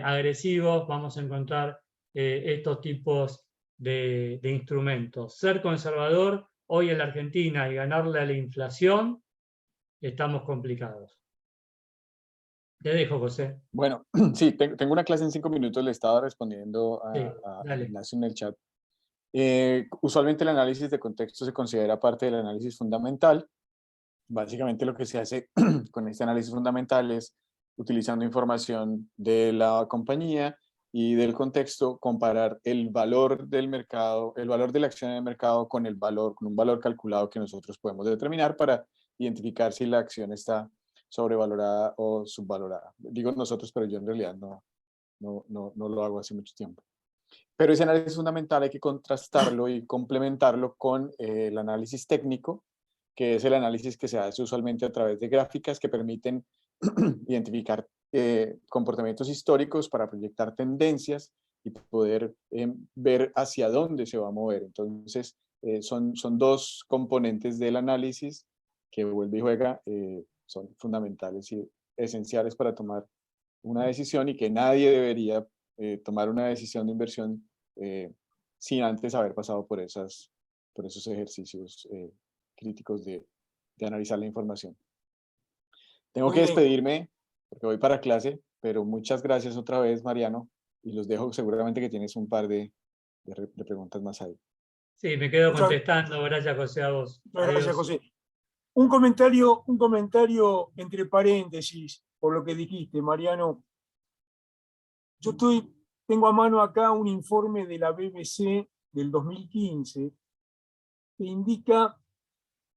agresivos vamos a encontrar estos tipos de instrumentos. Ser conservador hoy en la Argentina y ganarle a la inflación, estamos complicados. Te dejo, José. Bueno, sí, tengo una clase en 5 minutos, le estaba respondiendo Sí, a dale. Ignacio en el chat. Usualmente el análisis de contexto se considera parte del análisis fundamental. Básicamente lo que se hace con este análisis fundamental es, utilizando información de la compañía y del contexto, comparar el valor del mercado, el valor de la acción en el mercado con el valor, con un valor calculado que nosotros podemos determinar para identificar si la acción está sobrevalorada o subvalorada. Digo nosotros, pero yo en realidad no lo hago hace mucho tiempo. Pero ese análisis fundamental hay que contrastarlo y complementarlo con el análisis técnico, que es el análisis que se hace usualmente a través de gráficas que permiten identificar comportamientos históricos para proyectar tendencias y poder ver hacia dónde se va a mover. Entonces, son dos componentes del análisis que vuelve y juega, son fundamentales y esenciales para tomar una decisión, y que nadie debería tomar una decisión de inversión sin antes haber pasado por esos ejercicios críticos de analizar la información. Tengo Muy que bien. despedirme porque voy para clase, pero muchas gracias otra vez, Mariano, y los dejo, seguramente que tienes un par de preguntas más ahí. Sí, me quedo Muchas contestando. Gracias, José, a vos. gracias, Adiós. José. Un comentario entre paréntesis por lo que dijiste, Mariano. Yo tengo a mano acá un informe de la BBC del 2015 que indica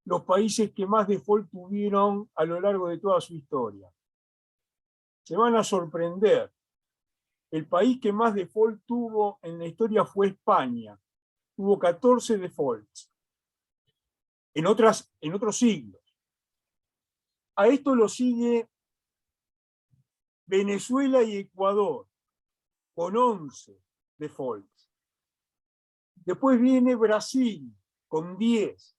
los países que más default tuvieron a lo largo de toda su historia. Se van a sorprender. El país que más default tuvo en la historia fue España. Tuvo 14 defaults en otros siglos. A esto lo sigue Venezuela y Ecuador, con 11 defaults. Después viene Brasil, con 10.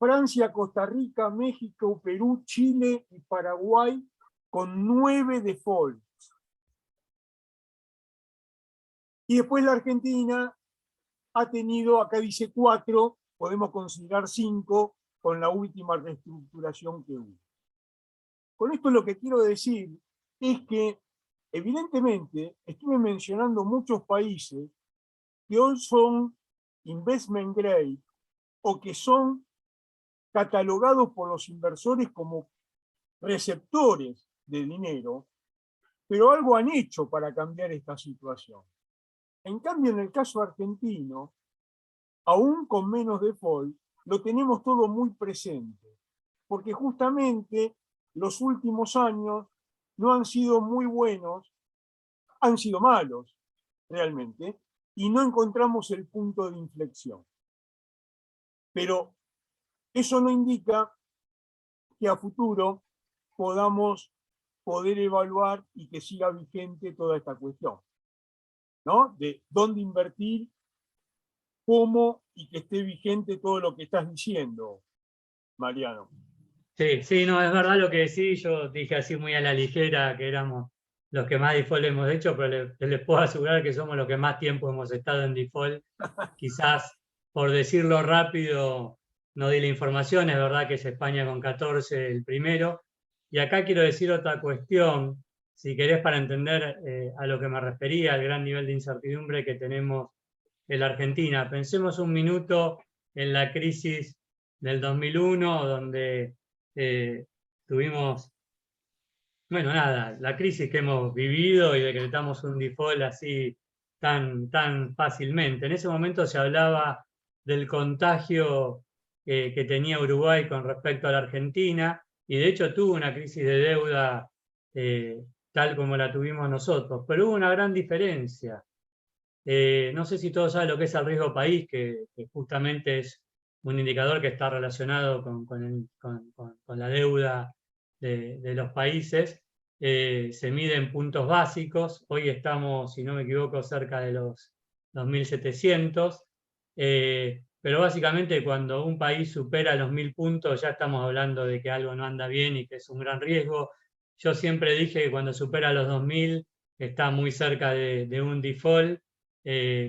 Francia, Costa Rica, México, Perú, Chile y Paraguay, con 9 defaults. Y después la Argentina ha tenido, acá dice 4, podemos considerar 5 con la última reestructuración que hubo. Con esto lo que quiero decir es que, evidentemente, estuve mencionando muchos países que hoy son investment grade o que son catalogados por los inversores como receptores de dinero, pero algo han hecho para cambiar esta situación. En cambio, en el caso argentino, aún con menos default, lo tenemos todo muy presente, porque justamente los últimos años no han sido muy buenos, han sido malos realmente, y no encontramos el punto de inflexión. Pero eso no indica que a futuro podamos poder evaluar y que siga vigente toda esta cuestión, ¿no? De dónde invertir, cómo, y que esté vigente todo lo que estás diciendo, Mariano. Sí, sí, no, es verdad lo que decís. Yo dije así muy a la ligera que éramos los que más default hemos hecho, pero les puedo asegurar que somos los que más tiempo hemos estado en default. Quizás, por decirlo rápido, no di la información. Es verdad que es España con 14 el primero. Y acá quiero decir otra cuestión, si querés, para entender a lo que me refería, al gran nivel de incertidumbre que tenemos en la Argentina. Pensemos un minuto en la crisis del 2001, donde tuvimos, bueno, nada, la crisis que hemos vivido y decretamos un default así tan fácilmente. En ese momento se hablaba del contagio que tenía Uruguay con respecto a la Argentina, y de hecho tuvo una crisis de deuda tal como la tuvimos nosotros, pero hubo una gran diferencia. No sé si todos saben lo que es el riesgo país, que justamente es un indicador que está relacionado con la deuda de los países. Se mide en puntos básicos. Hoy estamos, si no me equivoco, cerca de los 2.700. Pero básicamente cuando un país supera los 1.000 puntos ya estamos hablando de que algo no anda bien y que es un gran riesgo. Yo siempre dije que cuando supera los 2.000 está muy cerca de un default,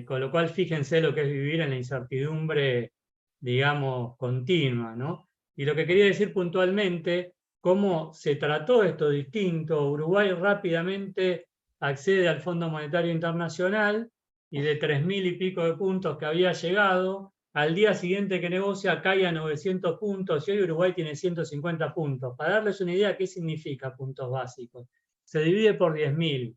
con lo cual fíjense lo que es vivir en la incertidumbre, digamos, continua, ¿no? Y lo que quería decir puntualmente, cómo se trató esto distinto. Uruguay rápidamente accede al Fondo Monetario Internacional y de 3.000 y pico de puntos que había llegado, al día siguiente que negocia cae a 900 puntos y hoy Uruguay tiene 150 puntos. Para darles una idea, ¿qué significa puntos básicos? Se divide por 10.000.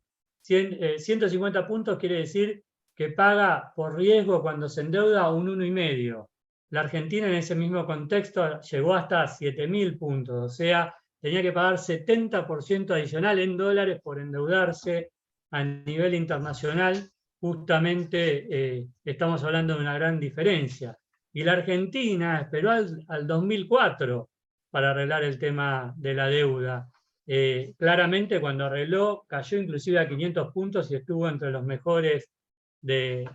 150 puntos quiere decir que paga por riesgo cuando se endeuda un 1,5. La Argentina en ese mismo contexto llegó hasta 7.000 puntos, o sea, tenía que pagar 70% adicional en dólares por endeudarse a nivel internacional. Justamente estamos hablando de una gran diferencia. Y la Argentina esperó al 2004 para arreglar el tema de la deuda. Claramente cuando arregló cayó inclusive a 500 puntos y estuvo entre los mejores de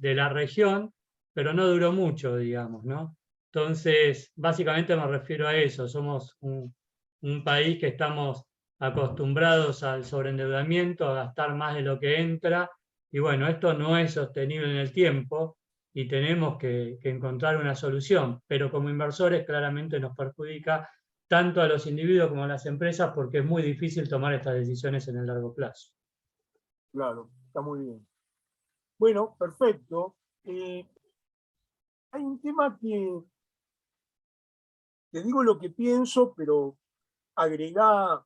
la región, pero no duró mucho, digamos, ¿no? Entonces, básicamente me refiero a eso. Somos un país que estamos acostumbrados al sobreendeudamiento, a gastar más de lo que entra, y bueno, esto no es sostenible en el tiempo y tenemos que encontrar una solución, pero como inversores claramente nos perjudica tanto a los individuos como a las empresas porque es muy difícil tomar estas decisiones en el largo plazo. Claro, está muy bien. Bueno, perfecto. Hay un tema que te digo lo que pienso, pero agregá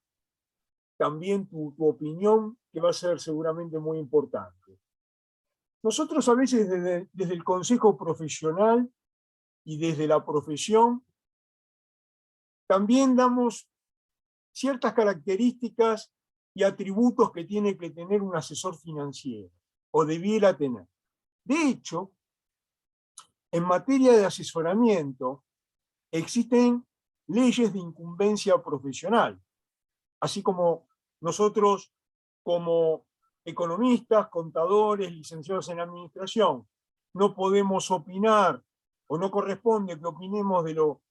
también tu opinión, que va a ser seguramente muy importante. Nosotros a veces desde el consejo profesional y desde la profesión también damos ciertas características y atributos que tiene que tener un asesor financiero, o debiera tener. De hecho, en materia de asesoramiento existen leyes de incumbencia profesional, así como nosotros como economistas, contadores, licenciados en administración, no podemos opinar o no corresponde que opinemos de lo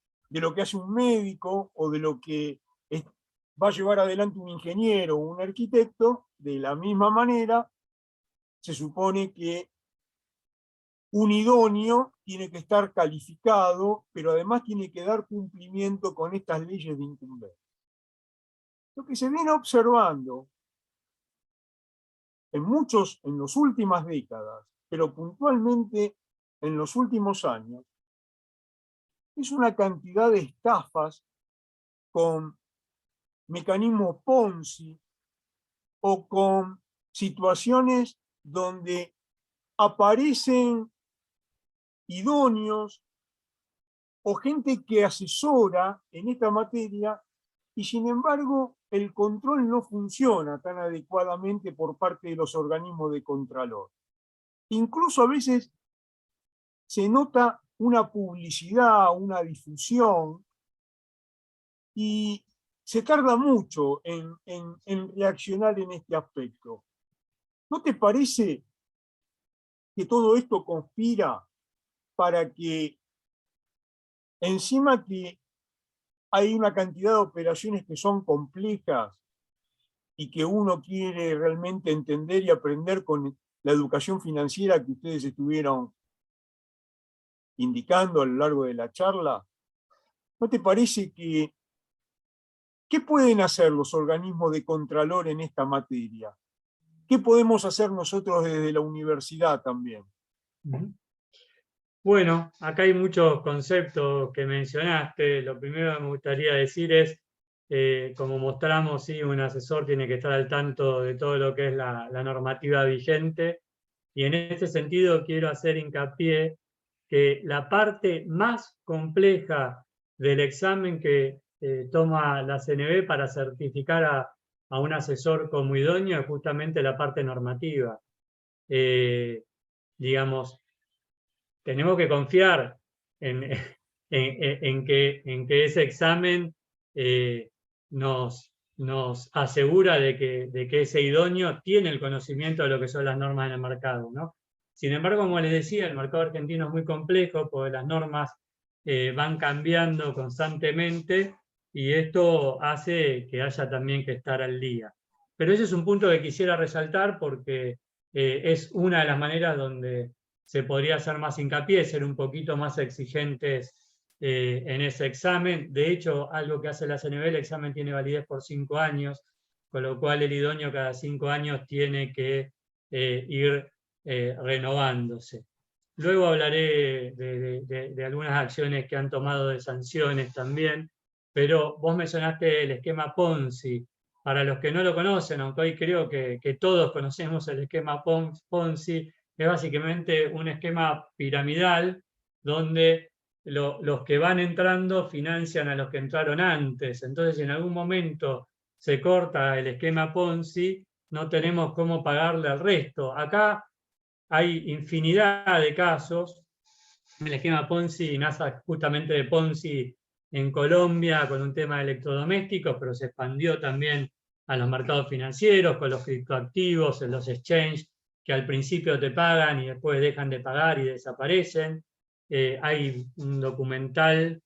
que hace un médico o de lo que va a llevar adelante un ingeniero o un arquitecto. De la misma manera, se supone que un idóneo tiene que estar calificado, pero además tiene que dar cumplimiento con estas leyes de incumbencia. Lo que se viene observando en las últimas décadas, pero puntualmente en los últimos años, es una cantidad de estafas con mecanismos Ponzi o con situaciones donde aparecen idóneos o gente que asesora en esta materia y sin embargo el control no funciona tan adecuadamente por parte de los organismos de contralor. Incluso a veces se nota una publicidad, una difusión, y se tarda mucho en reaccionar en este aspecto. ¿No te parece que todo esto conspira para que, encima que hay una cantidad de operaciones que son complejas y que uno quiere realmente entender y aprender con la educación financiera que ustedes estuvieron indicando a lo largo de la charla, ¿no te parece que qué pueden hacer los organismos de contralor en esta materia? ¿Qué podemos hacer nosotros desde la universidad también? Bueno, acá hay muchos conceptos que mencionaste. Lo primero que me gustaría decir es, como mostramos, sí, un asesor tiene que estar al tanto de todo lo que es la normativa vigente. Y en este sentido quiero hacer hincapié que la parte más compleja del examen que toma la CNB para certificar a un asesor como idóneo es justamente la parte normativa. Digamos, tenemos que confiar en que ese examen nos asegura de que ese idóneo tiene el conocimiento de lo que son las normas en el mercado, ¿no? Sin embargo, como les decía, el mercado argentino es muy complejo porque las normas van cambiando constantemente y esto hace que haya también que estar al día. Pero ese es un punto que quisiera resaltar porque es una de las maneras donde se podría hacer más hincapié, ser un poquito más exigentes en ese examen. De hecho, algo que hace la CNB, el examen tiene validez por 5 años, con lo cual el idóneo cada 5 años tiene que ir renovándose. Luego hablaré de algunas acciones que han tomado de sanciones también, pero vos mencionaste el esquema Ponzi. Para los que no lo conocen, aunque hoy creo que todos conocemos el esquema Ponzi, es básicamente un esquema piramidal donde los que van entrando financian a los que entraron antes. Entonces, si en algún momento se corta el esquema Ponzi, no tenemos cómo pagarle al resto. Acá hay infinidad de casos. El esquema Ponzi nace justamente de Ponzi en Colombia con un tema de electrodomésticos, pero se expandió también a los mercados financieros, con los criptoactivos, en los exchanges, que al principio te pagan y después dejan de pagar y desaparecen. Hay un documental,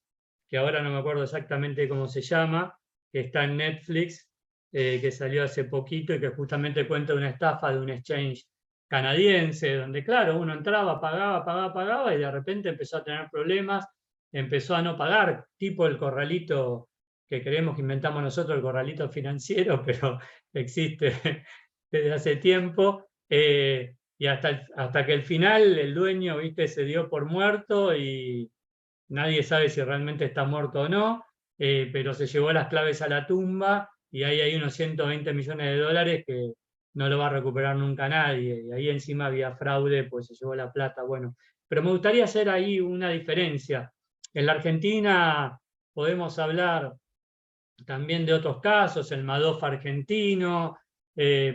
que ahora no me acuerdo exactamente cómo se llama, que está en Netflix, que salió hace poquito y que justamente cuenta una estafa de un exchange canadiense, donde claro, uno entraba, pagaba y de repente empezó a tener problemas, empezó a no pagar, tipo el corralito que creemos que inventamos nosotros, el corralito financiero, pero existe desde hace tiempo, y hasta que al final el dueño, viste, se dio por muerto y nadie sabe si realmente está muerto o no, pero se llevó las claves a la tumba y ahí hay unos 120 millones de dólares que no lo va a recuperar nunca nadie. Y ahí encima había fraude, pues se llevó la plata. Bueno, pero me gustaría hacer ahí una diferencia. En la Argentina podemos hablar también de otros casos, el Madoff argentino,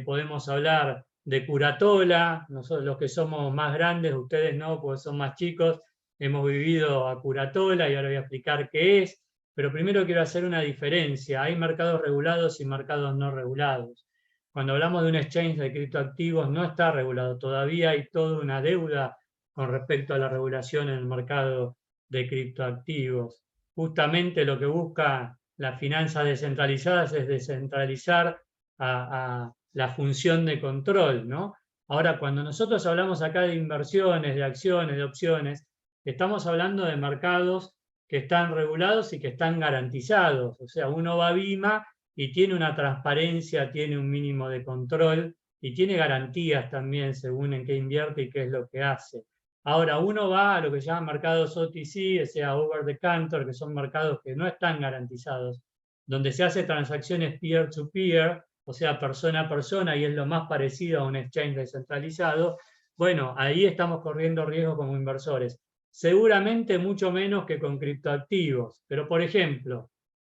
podemos hablar de Curatola, nosotros los que somos más grandes, ustedes no, porque son más chicos, hemos vivido a Curatola y ahora voy a explicar qué es, pero primero quiero hacer una diferencia, hay mercados regulados y mercados no regulados. Cuando hablamos de un exchange de criptoactivos no está regulado, todavía hay toda una deuda con respecto a la regulación en el mercado de criptoactivos. Justamente lo que busca las finanzas descentralizadas es descentralizar a la función de control, ¿no? Ahora, cuando nosotros hablamos acá de inversiones, de acciones, de opciones, estamos hablando de mercados que están regulados y que están garantizados. O sea, uno va a BIMA y tiene una transparencia, tiene un mínimo de control y tiene garantías también según en qué invierte y qué es lo que hace. Ahora, uno va a lo que se llama mercados OTC, o sea, over the counter, que son mercados que no están garantizados, donde se hace transacciones peer-to-peer, o sea, persona a persona, y es lo más parecido a un exchange descentralizado. Bueno, ahí estamos corriendo riesgo como inversores. Seguramente mucho menos que con criptoactivos, pero por ejemplo,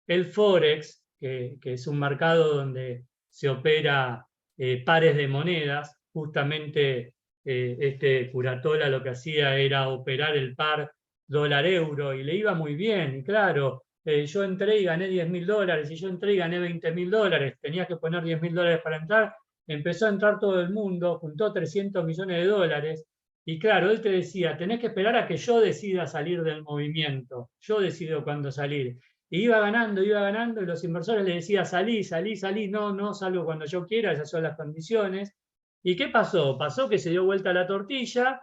el Forex, que es un mercado donde se opera pares de monedas, justamente este Curatola lo que hacía era operar el par dólar-euro y le iba muy bien, y claro, yo entré y gané $10.000, y yo entré y gané $20.000, tenía que poner $10.000 para entrar, empezó a entrar todo el mundo, juntó 300 millones de dólares, y claro, él te decía, tenés que esperar a que yo decida salir del movimiento, yo decido cuándo salir. Y iba ganando, y los inversores le decían, salí, no salgo cuando yo quiera, esas son las condiciones. ¿Y qué pasó? Pasó que se dio vuelta la tortilla,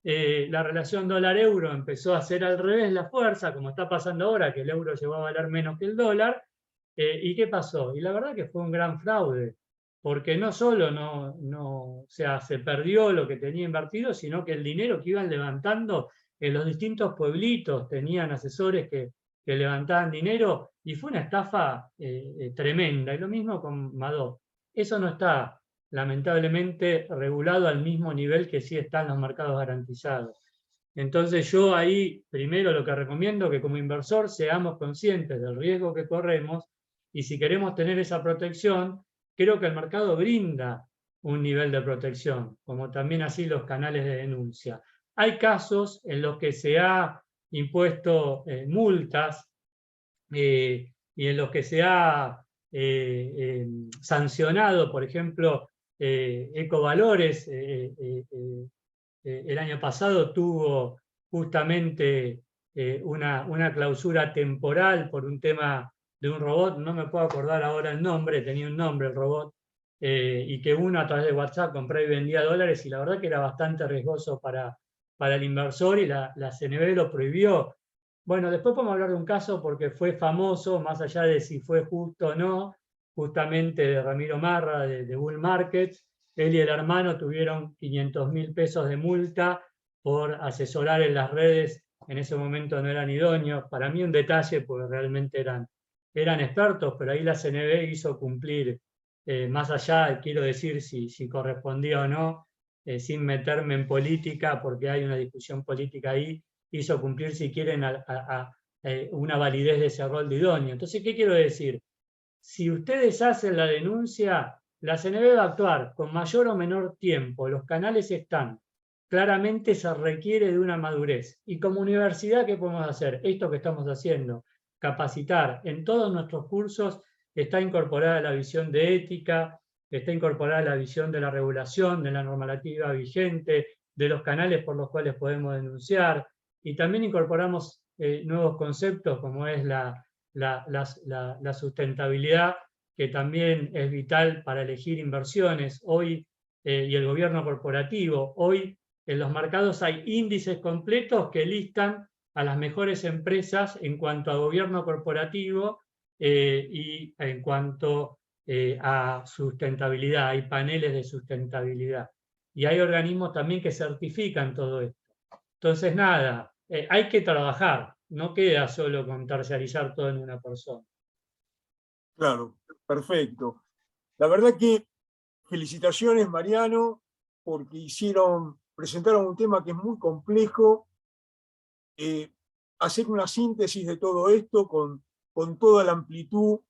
la relación dólar-euro empezó a hacer al revés la fuerza, como está pasando ahora, que el euro llegó a valer menos que el dólar. ¿Y qué pasó? Y la verdad que fue un gran fraude, porque no solo o sea, se perdió lo que tenía invertido, sino que el dinero que iban levantando en los distintos pueblitos tenían asesores que levantaban dinero y fue una estafa tremenda. Y lo mismo con Madoff. Eso no está lamentablemente regulado al mismo nivel que sí están los mercados garantizados. Entonces yo ahí primero lo que recomiendo es que como inversor seamos conscientes del riesgo que corremos y si queremos tener esa protección, creo que el mercado brinda un nivel de protección, como también así los canales de denuncia. Hay casos en los que se ha impuesto multas y en los que se ha sancionado, por ejemplo, Ecovalores el año pasado tuvo justamente una clausura temporal por un tema de un robot, no me puedo acordar ahora el nombre, tenía un nombre el robot, y que uno a través de WhatsApp compraba y vendía dólares, y la verdad que era bastante riesgoso para el inversor, y la CNB lo prohibió. Bueno, después podemos hablar de un caso porque fue famoso, más allá de si fue justo o no, justamente de Ramiro Marra, de Bull Markets. Él y el hermano tuvieron 500.000 pesos de multa por asesorar en las redes, en ese momento no eran idóneos. Para mí un detalle, porque realmente eran expertos, pero ahí la CNB hizo cumplir, más allá, quiero decir, si correspondía o no, sin meterme en política, porque hay una discusión política ahí, hizo cumplir, si quieren, una validez de ese rol de idóneo. Entonces, ¿qué quiero decir? Si ustedes hacen la denuncia, la CNB va a actuar con mayor o menor tiempo, los canales están. Claramente se requiere de una madurez. Y como universidad, ¿qué podemos hacer? Esto que estamos haciendo, capacitar. En todos nuestros cursos está incorporada la visión de ética, está incorporada la visión de la regulación, de la normativa vigente, de los canales por los cuales podemos denunciar, y también incorporamos nuevos conceptos como es la sustentabilidad, que también es vital para elegir inversiones hoy, y el gobierno corporativo. Hoy en los mercados hay índices completos que listan a las mejores empresas en cuanto a gobierno corporativo y en cuanto a sustentabilidad. Hay paneles de sustentabilidad. Y hay organismos también que certifican todo esto. Entonces, nada, hay que trabajar. No queda solo con terciarizar todo en una persona. Claro, perfecto. La verdad que felicitaciones, Mariano, porque presentaron un tema que es muy complejo. Hacer una síntesis de todo esto con toda la amplitud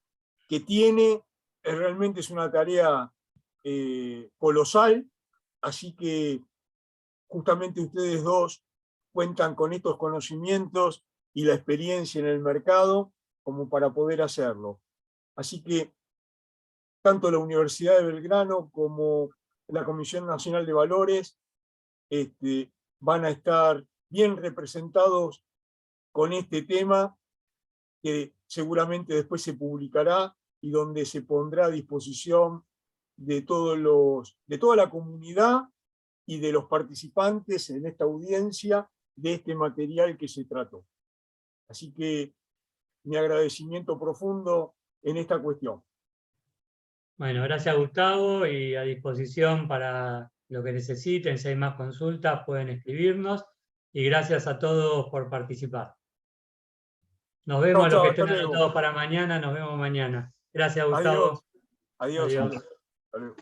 que tiene, realmente es una tarea colosal, así que justamente ustedes dos cuentan con estos conocimientos y la experiencia en el mercado como para poder hacerlo. Así que tanto la Universidad de Belgrano como la Comisión Nacional de Valores van a estar bien representados con este tema, que seguramente después se publicará y donde se pondrá a disposición de toda la comunidad y de los participantes en esta audiencia de este material que se trató. Así que mi agradecimiento profundo en esta cuestión. Bueno, gracias Gustavo, y a disposición para lo que necesiten. Si hay más consultas pueden escribirnos, y gracias a todos por participar. Nos vemos, Chau, a los chau, que hasta estén luego. anotados para mañana, nos vemos mañana. Gracias Gustavo. Adiós. Adiós. Adiós. Hasta luego.